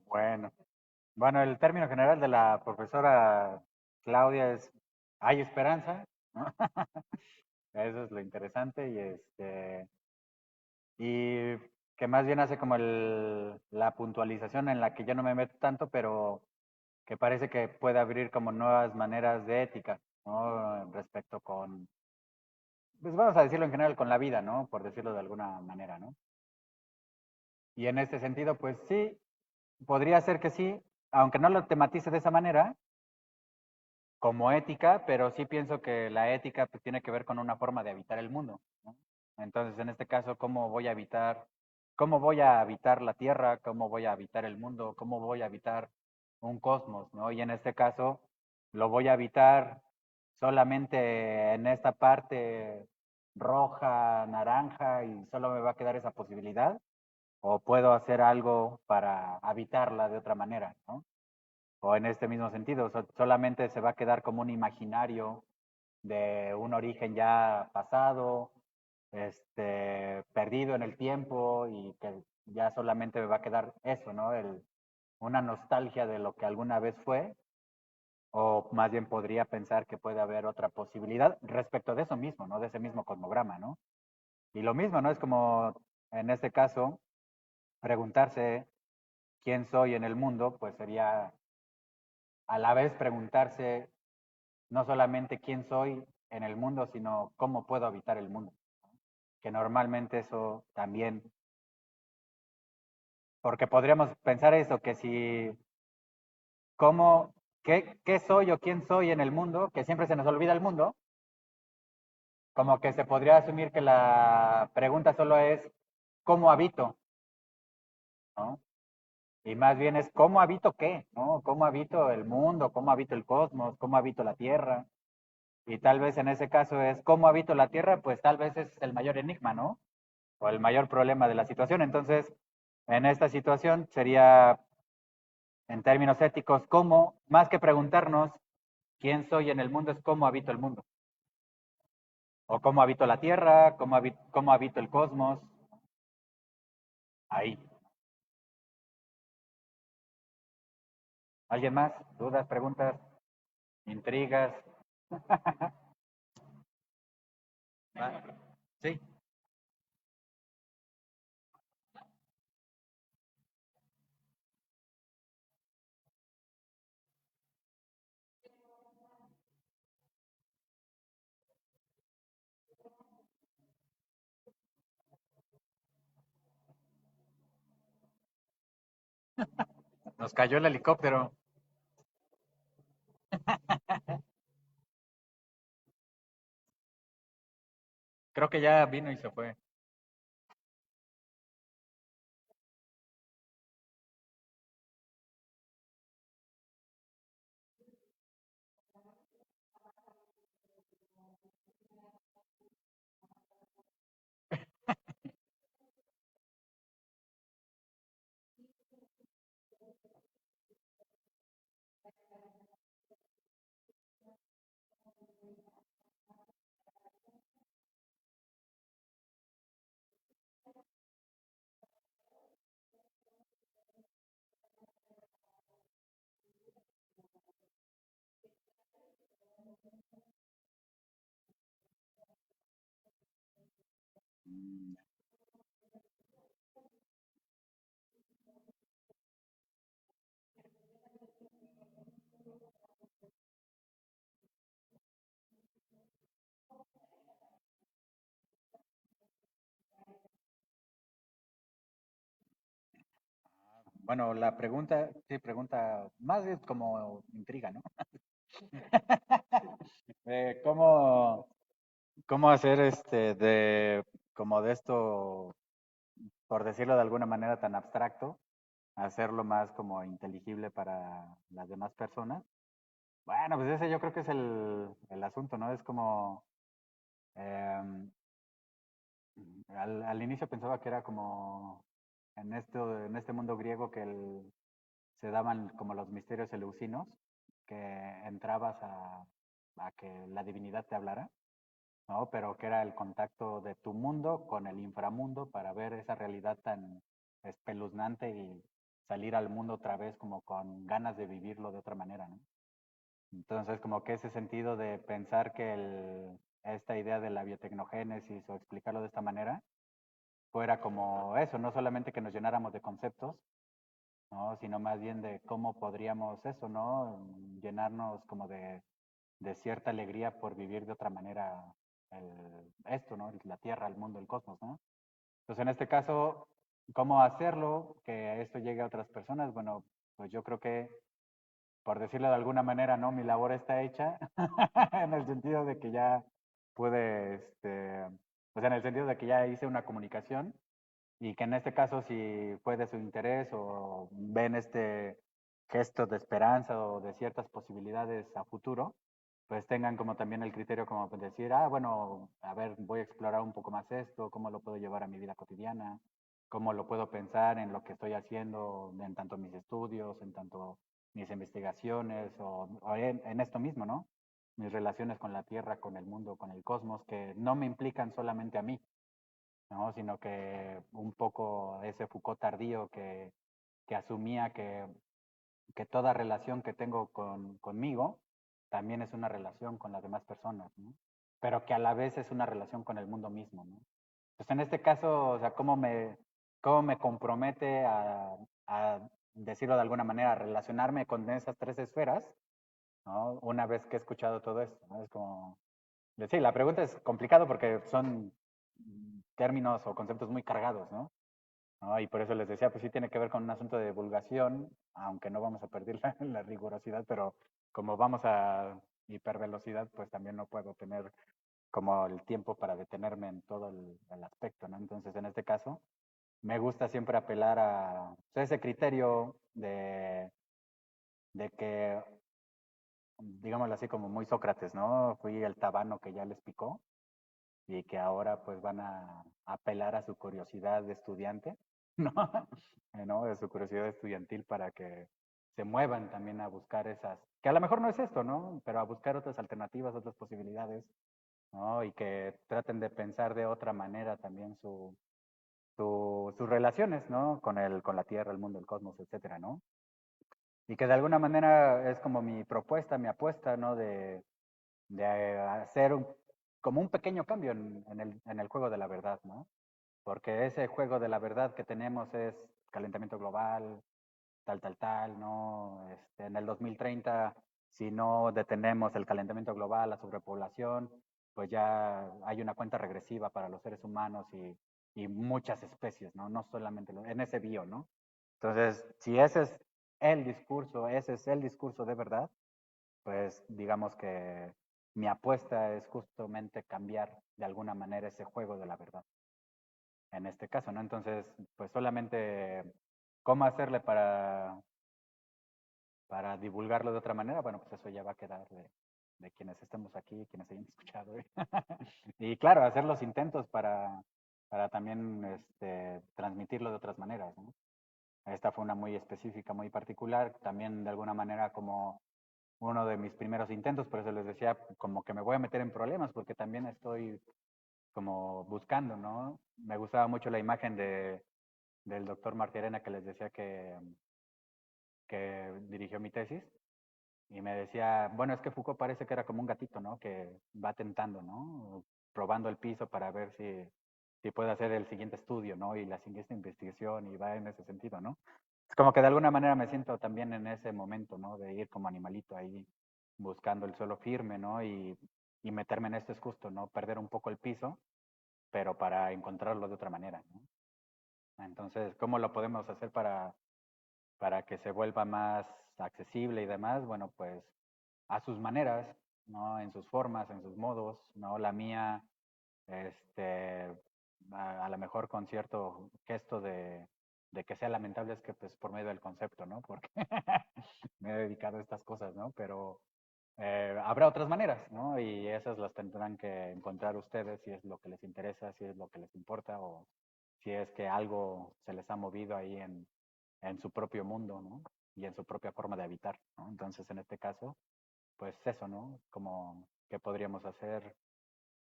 Bueno, bueno, el término general de la profesora Claudia es, hay esperanza, ¿no? Eso es lo interesante y y que más bien hace como la puntualización en la que yo no me meto tanto, pero que parece que puede abrir como nuevas maneras de ética, ¿no? Respecto con, pues vamos a decirlo en general, con la vida, ¿no? Por decirlo de alguna manera, ¿no? Y en este sentido, pues sí, podría ser que sí, aunque no lo tematice de esa manera, como ética, pero sí pienso que la ética pues, tiene que ver con una forma de habitar el mundo, ¿no? Entonces, en este caso, cómo voy a habitar la Tierra, cómo voy a habitar el mundo, cómo voy a habitar un cosmos, ¿no? Y en este caso, lo voy a habitar solamente en esta parte roja, naranja, y solo me va a quedar esa posibilidad, o puedo hacer algo para habitarla de otra manera, ¿no? O en este mismo sentido, solamente se va a quedar como un imaginario de un origen ya pasado, perdido en el tiempo y que ya solamente me va a quedar eso, ¿no? Una nostalgia de lo que alguna vez fue, o más bien podría pensar que puede haber otra posibilidad respecto de eso mismo, ¿no? De ese mismo cosmograma, ¿no? Y lo mismo, ¿no? Es como, en este caso, preguntarse quién soy en el mundo, pues sería a la vez preguntarse no solamente quién soy en el mundo, sino cómo puedo habitar el mundo. Que normalmente eso también, porque podríamos pensar eso, que si, cómo, qué soy o quién soy en el mundo, que siempre se nos olvida el mundo, como que se podría asumir que la pregunta solo es, ¿cómo habito? ¿No? Y más bien es, ¿cómo habito qué? ¿No? ¿Cómo habito el mundo? ¿Cómo habito el cosmos? ¿Cómo habito la Tierra? Y tal vez en ese caso es, ¿cómo habito la Tierra? Pues tal vez es el mayor enigma, ¿no? O el mayor problema de la situación. Entonces, en esta situación sería, en términos éticos, cómo, más que preguntarnos quién soy en el mundo, es cómo habito el mundo. O cómo habito la Tierra, cómo habito el cosmos. Ahí. ¿Alguien más? ¿Dudas, preguntas, intrigas? ¿Va? Sí. Nos cayó el helicóptero. Creo que ya vino y se fue. Bueno, la pregunta, sí, pregunta, más es como intriga, ¿no? ¿Cómo, cómo hacer como de esto, por decirlo de alguna manera tan abstracto, hacerlo más como inteligible para las demás personas? Bueno, pues ese yo creo que es el asunto, ¿no? Es como, em, al inicio pensaba que era como en este mundo griego que se daban como los misterios eleusinos, que entrabas a que la divinidad te hablara, ¿no? Pero que era el contacto de tu mundo con el inframundo para ver esa realidad tan espeluznante y salir al mundo otra vez como con ganas de vivirlo de otra manera, ¿no? Entonces, como que ese sentido de pensar que esta idea de la biotecnogénesis o explicarlo de esta manera, fuera como eso, no solamente que nos llenáramos de conceptos, ¿no? Sino más bien de cómo podríamos eso, ¿no? Llenarnos como de cierta alegría por vivir de otra manera esto, ¿no? La Tierra, el mundo, el cosmos, ¿no? Entonces, en este caso, ¿cómo hacerlo que esto llegue a otras personas? Bueno, pues yo creo que, por decirlo de alguna manera, ¿no? Mi labor está hecha, en el sentido de que ya pude, o sea, en el sentido de que ya hice una comunicación y que en este caso, si fue de su interés o ven este gesto de esperanza o de ciertas posibilidades a futuro, pues tengan como también el criterio como pues decir, ah, bueno, a ver, voy a explorar un poco más esto, cómo lo puedo llevar a mi vida cotidiana, cómo lo puedo pensar en lo que estoy haciendo, en tanto mis estudios, en tanto mis investigaciones o en esto mismo, ¿no? Mis relaciones con la Tierra, con el mundo, con el cosmos, que no me implican solamente a mí, ¿no? Sino que un poco ese Foucault tardío que asumía que toda relación que tengo conmigo también es una relación con las demás personas, ¿no? Pero que a la vez es una relación con el mundo mismo, ¿no? Pues en este caso, o sea, cómo me compromete a decirlo de alguna manera, a relacionarme con esas tres esferas, ¿no? Una vez que he escuchado todo esto, ¿no? Es como, sí, la pregunta es complicado porque son términos o conceptos muy cargados, ¿no? ¿No? Y por eso les decía, pues sí tiene que ver con un asunto de divulgación, aunque no vamos a perder la rigurosidad, pero como vamos a hipervelocidad, pues también no puedo tener como el tiempo para detenerme en todo el aspecto, ¿no? Entonces, en este caso, me gusta siempre apelar a pues, ese criterio de que, digámoslo así, como muy Sócrates, ¿no? Fui el tabano que ya les picó y que ahora pues van a apelar a su curiosidad de estudiante, ¿no? ¿No? De su curiosidad estudiantil para que se muevan también a buscar esas, que a lo mejor no es esto, ¿no? Pero a buscar otras alternativas, otras posibilidades, ¿no? Y que traten de pensar de otra manera también sus relaciones, ¿no? Con la Tierra, el mundo, el cosmos, etcétera, ¿no? Y que de alguna manera es como mi propuesta, mi apuesta, ¿no? De hacer como un pequeño cambio en el juego de la verdad, ¿no? Porque ese juego de la verdad que tenemos es calentamiento global, tal, ¿no? En el 2030, si no detenemos el calentamiento global, la sobrepoblación, pues ya hay una cuenta regresiva para los seres humanos y muchas especies, ¿no? No solamente en ese bio, ¿no? Entonces, si ese es el discurso de verdad, pues digamos que mi apuesta es justamente cambiar de alguna manera ese juego de la verdad, en este caso, ¿no? Entonces, pues solamente cómo hacerle para divulgarlo de otra manera, bueno, pues eso ya va a quedar de quienes estemos aquí, quienes hayan escuchado. Y claro, hacer los intentos para también transmitirlo de otras maneras, ¿no? Esta fue una muy específica, muy particular, también de alguna manera como uno de mis primeros intentos, por eso les decía, como que me voy a meter en problemas, porque también estoy como buscando, ¿no? Me gustaba mucho la imagen del doctor Martirena que les decía que dirigió mi tesis, y me decía, bueno, es que Foucault parece que era como un gatito, ¿no? Que va tentando, ¿no? Probando el piso para ver si puede hacer el siguiente estudio, ¿no? Y la siguiente investigación, y va en ese sentido, ¿no? Es como que de alguna manera me siento también en ese momento, ¿no? De ir como animalito ahí buscando el suelo firme, ¿no? Y meterme en esto es justo, ¿no? Perder un poco el piso, pero para encontrarlo de otra manera, ¿no? Entonces, ¿cómo lo podemos hacer para que se vuelva más accesible y demás? Bueno, pues a sus maneras, ¿no? En sus formas, en sus modos, ¿no? La mía, este, a lo mejor con cierto gesto de que sea lamentable es que pues por medio del concepto, ¿no? Porque me he dedicado a estas cosas, ¿no? Pero habrá otras maneras, ¿no? Y esas las tendrán que encontrar ustedes si es lo que les interesa, si es lo que les importa o si es que algo se les ha movido ahí en su propio mundo, ¿no? Y en su propia forma de habitar, ¿no? Entonces, en este caso, pues eso, ¿no? Como que podríamos hacer,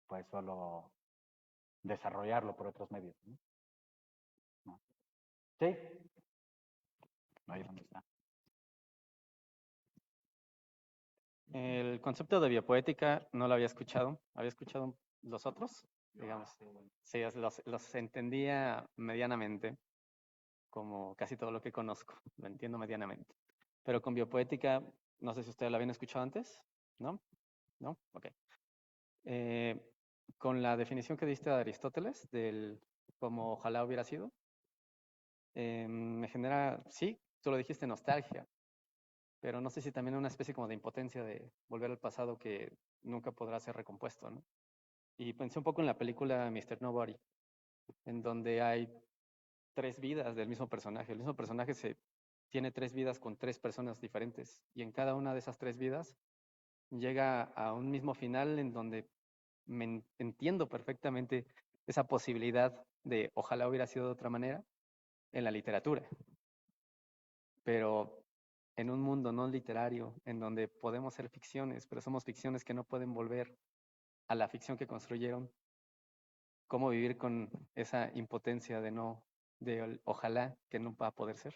pues solo desarrollarlo por otros medios, ¿no? ¿No? Sí, ahí es donde está. El concepto de biopoética no lo había escuchado. ¿Había escuchado los otros? digamos. Sí, los entendía medianamente, como casi todo lo que conozco, lo entiendo medianamente. Pero con biopoética, no sé si ustedes la habían escuchado antes, ¿no? ¿No? Ok. Eh, con la definición que diste de Aristóteles, del como ojalá hubiera sido, me genera, sí, tú lo dijiste, nostalgia, pero no sé si también una especie como de impotencia de volver al pasado que nunca podrá ser recompuesto, ¿no? Y pensé un poco en la película Mr. Nobody, en donde hay tres vidas del mismo personaje. El mismo personaje tiene tres vidas con tres personas diferentes, y en cada una de esas tres vidas llega a un mismo final en donde entiendo perfectamente esa posibilidad de ojalá hubiera sido de otra manera en la literatura, pero en un mundo no literario, en donde podemos ser ficciones, pero somos ficciones que no pueden volver a la ficción que construyeron, ¿cómo vivir con esa impotencia de no, ojalá que no va a poder ser?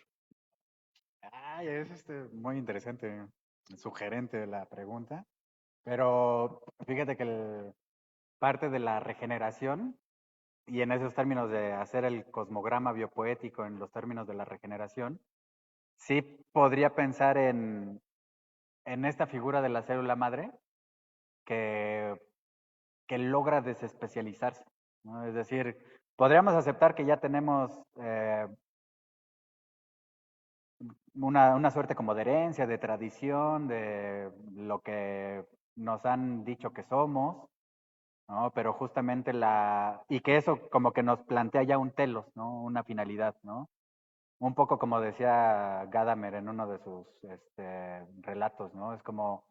Ay, es muy interesante, sugerente la pregunta, pero fíjate que parte de la regeneración, y en esos términos de hacer el cosmograma biopoético en los términos de la regeneración, sí podría pensar en esta figura de la célula madre que, que logra desespecializarse, ¿no? Es decir, podríamos aceptar que ya tenemos una suerte como de herencia, de tradición, de lo que nos han dicho que somos, ¿no? Pero justamente y que eso como que nos plantea ya un telos, ¿no? Una finalidad, ¿no? Un poco como decía Gadamer en uno de sus relatos, ¿no? Es como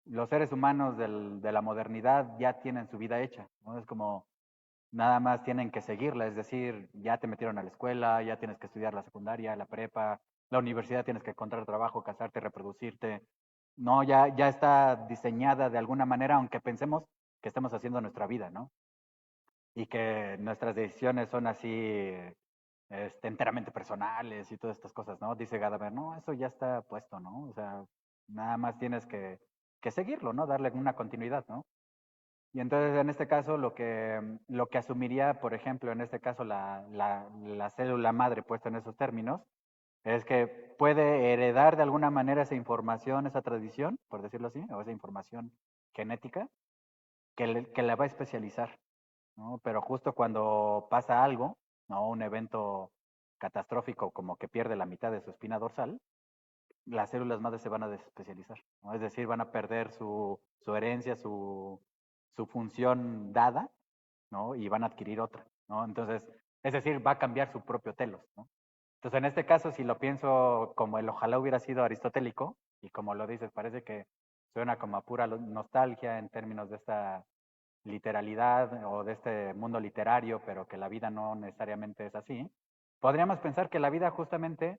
los seres humanos de la modernidad ya tienen su vida hecha, ¿no? Es como nada más tienen que seguirla, es decir, ya te metieron a la escuela, ya tienes que estudiar la secundaria, la prepa, la universidad, tienes que encontrar trabajo, casarte, reproducirte. No, ya está diseñada de alguna manera, aunque pensemos que estamos haciendo nuestra vida, ¿no? Y que nuestras decisiones son así enteramente personales y todas estas cosas, ¿no? Dice Gadamer, no, eso ya está puesto, ¿no? O sea, nada más tienes que seguirlo, ¿no? Darle una continuidad, ¿no? Y entonces, en este caso, lo que asumiría, por ejemplo, en este caso, la célula madre puesta en esos términos, es que puede heredar de alguna manera esa información, esa tradición, por decirlo así, o esa información genética, que la va a especializar, ¿no? Pero justo cuando pasa algo, ¿no? Un evento catastrófico como que pierde la mitad de su espina dorsal, las células madres se van a desespecializar, ¿no? Es decir, van a perder su herencia, su función dada, ¿no? Y van a adquirir otra, ¿no? Entonces, es decir, va a cambiar su propio telos, ¿no? Entonces, en este caso, si lo pienso como el ojalá hubiera sido aristotélico, y como lo dices, parece que suena como a pura nostalgia en términos de esta literalidad o de este mundo literario, pero que la vida no necesariamente es así, podríamos pensar que la vida justamente,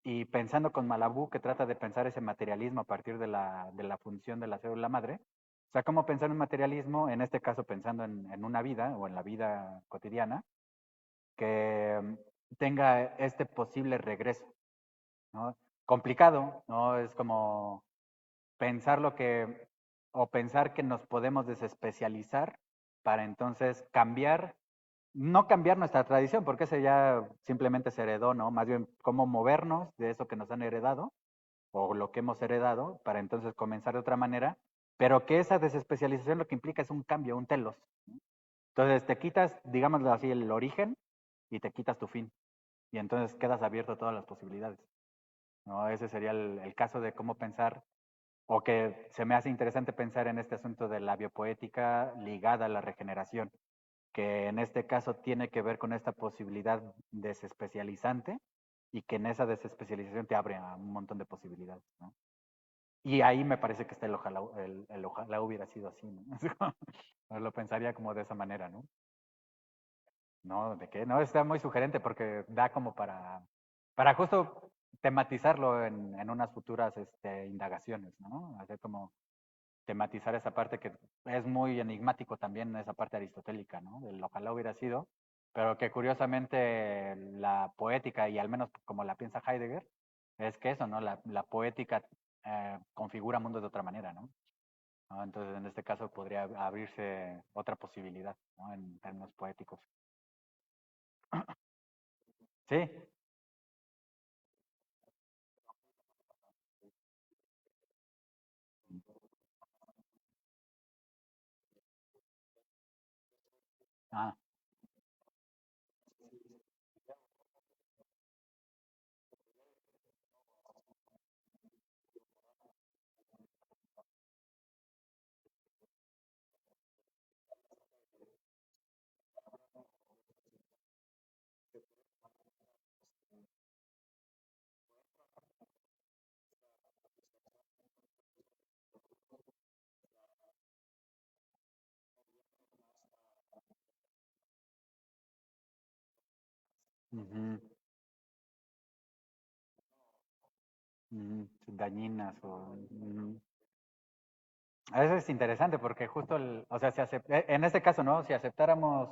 y pensando con Malabú, que trata de pensar ese materialismo a partir de la función de la célula madre, o sea, cómo pensar un materialismo, en este caso pensando en una vida o en la vida cotidiana, que tenga este posible regreso, ¿no? Complicado, ¿no? Es como pensar o pensar que nos podemos desespecializar para entonces cambiar, no cambiar nuestra tradición, porque ese ya simplemente se heredó, ¿no? Más bien cómo movernos de eso que nos han heredado o lo que hemos heredado para entonces comenzar de otra manera, pero que esa desespecialización lo que implica es un cambio, un telos. Entonces te quitas, digámoslo así, el origen y te quitas tu fin. Y entonces quedas abierto a todas las posibilidades, ¿no? Ese sería el caso de cómo pensar, o que se me hace interesante pensar en este asunto de la biopoética ligada a la regeneración, que en este caso tiene que ver con esta posibilidad desespecializante y que en esa desespecialización te abre a un montón de posibilidades, ¿no? Y ahí me parece que está el ojalá hubiera sido así, ¿no? Lo pensaría como de esa manera, ¿no? No, ¿de qué? No, está muy sugerente porque da como para justo tematizarlo en unas futuras indagaciones, ¿no? Hacer como tematizar esa parte que es muy enigmático también, esa parte aristotélica, ¿no? Del ojalá hubiera sido, pero que curiosamente la poética, y al menos como la piensa Heidegger, es que eso, ¿no? La poética configura mundos de otra manera, ¿no? ¿no? Entonces, en este caso podría abrirse otra posibilidad, ¿no? En términos poéticos. Sí. Ah. Ujú, ujú, dañinas ujú. Eso es interesante porque justo, o sea, en este caso, ¿no? Si aceptáramos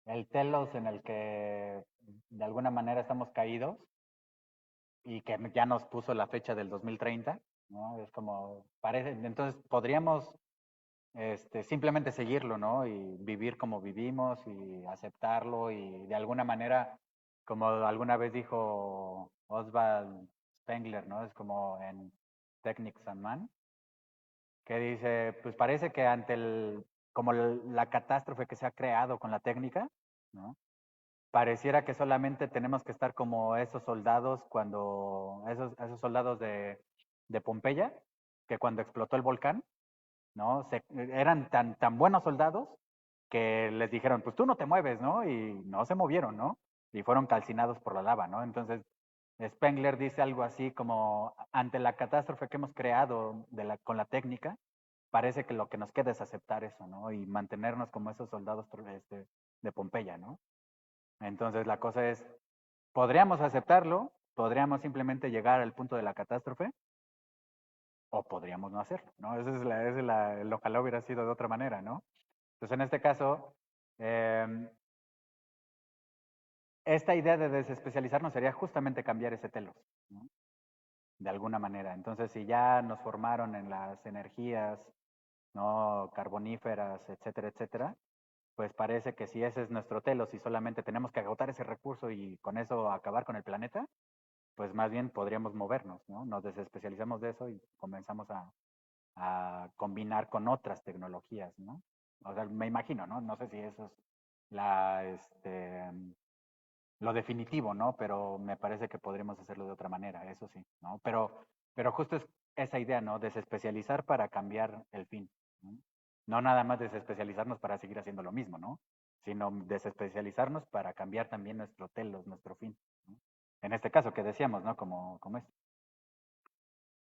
el telos en el que de alguna manera estamos caídos y que ya nos puso la fecha del 2030, ¿no? Es como, parece, entonces podríamos simplemente seguirlo, ¿no? Y vivir como vivimos y aceptarlo y de alguna manera, como alguna vez dijo Oswald Spengler, ¿no? Es como en Technics and Man, que dice, pues parece que ante como la catástrofe que se ha creado con la técnica, ¿no? Pareciera que solamente tenemos que estar como esos soldados esos soldados de Pompeya, que cuando explotó el volcán, ¿no? Eran tan buenos soldados que les dijeron, pues tú no te mueves, ¿no? Y no se movieron, ¿no? Y fueron calcinados por la lava, ¿no? Entonces, Spengler dice algo así como, ante la catástrofe que hemos creado con la técnica, parece que lo que nos queda es aceptar eso, ¿no? Y mantenernos como esos soldados de Pompeya, ¿no? Entonces, la cosa es, podríamos aceptarlo, podríamos simplemente llegar al punto de la catástrofe, o podríamos no hacerlo, ¿no? Ojalá hubiera sido de otra manera, ¿no? Entonces, en este caso, eh, esta idea de desespecializarnos sería justamente cambiar ese telos, ¿no? De alguna manera. Entonces, si ya nos formaron en las energías, ¿no? Carboníferas, etcétera, etcétera, pues parece que si ese es nuestro telos y solamente tenemos que agotar ese recurso y con eso acabar con el planeta, pues más bien podríamos movernos, ¿no? Nos desespecializamos de eso y comenzamos a combinar con otras tecnologías, ¿no? O sea, me imagino, ¿no? No sé si eso es la, lo definitivo, ¿no? Pero me parece que podríamos hacerlo de otra manera, eso sí, ¿no? Pero justo es esa idea, ¿no? Desespecializar para cambiar el fin, ¿no? No nada más desespecializarnos para seguir haciendo lo mismo, ¿no? Sino desespecializarnos para cambiar también nuestro telos, nuestro fin, ¿no? En este caso que decíamos, ¿no? Como es.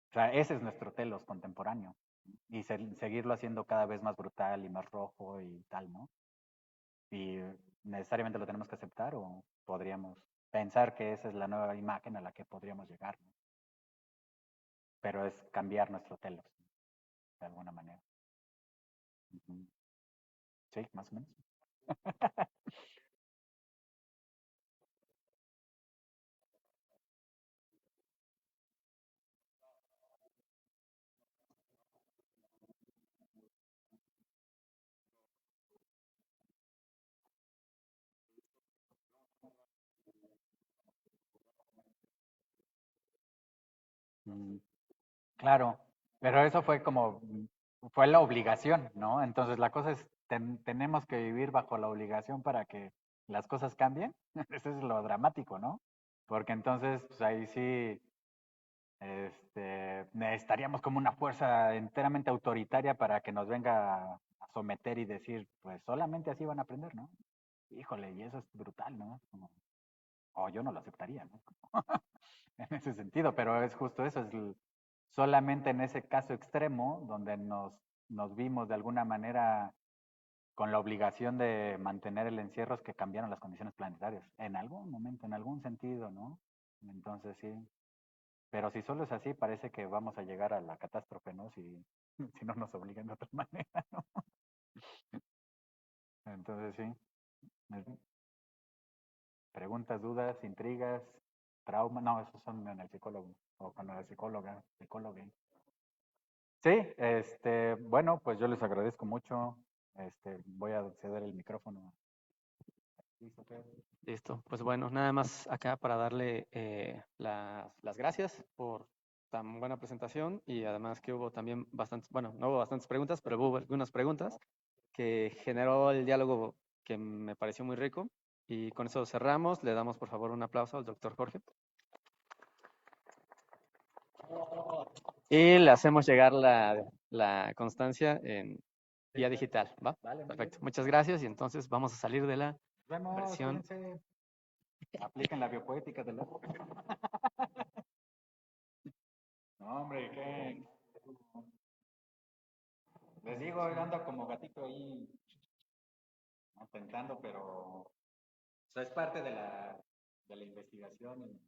O sea, ese es nuestro telos contemporáneo. Y seguirlo haciendo cada vez más brutal y más rojo y tal, ¿no? Y necesariamente lo tenemos que aceptar o podríamos pensar que esa es la nueva imagen a la que podríamos llegar, ¿no? Pero es cambiar nuestro telos, ¿no? De alguna manera. Ujú. Sí, más o menos. Mm, claro, pero eso fue como, fue la obligación, ¿no? Entonces la cosa es, tenemos que vivir bajo la obligación para que las cosas cambien. Eso es lo dramático, ¿no? Porque entonces, pues ahí sí, necesitaríamos como una fuerza enteramente autoritaria para que nos venga a someter y decir, pues solamente así van a aprender, ¿no? Híjole, y eso es brutal, ¿no? O yo no lo aceptaría, ¿no? En ese sentido, pero es justo eso, solamente en ese caso extremo donde nos vimos de alguna manera con la obligación de mantener el encierro es que cambiaron las condiciones planetarias, en algún momento, en algún sentido, ¿no? Entonces sí, pero si solo es así, parece que vamos a llegar a la catástrofe, ¿no? Si, si no nos obligan de otra manera, ¿no? Entonces sí, preguntas, dudas, intrigas, trauma, no, esos son en el psicólogo o con la psicóloga, psicólogo. Sí, bueno, pues yo les agradezco mucho. Voy a ceder el micrófono. ¿Listo, Pedro? Listo, pues bueno, nada más acá para darle las gracias por tan buena presentación y además que hubo también bastantes, bueno, no hubo bastantes preguntas, pero hubo algunas preguntas que generó el diálogo que me pareció muy rico. Y con eso cerramos. Le damos por favor un aplauso al doctor Jorge. Y le hacemos llegar la constancia en vía digital, ¿va? Vale, muy Perfecto. bien. Muchas gracias y entonces vamos a salir de la Nos vemos, versión. cuídense. Apliquen la biopoética del ojo. No, hombre, ¿qué? Les digo, ando como gatito ahí, intentando, pero o sea, es parte de la investigación.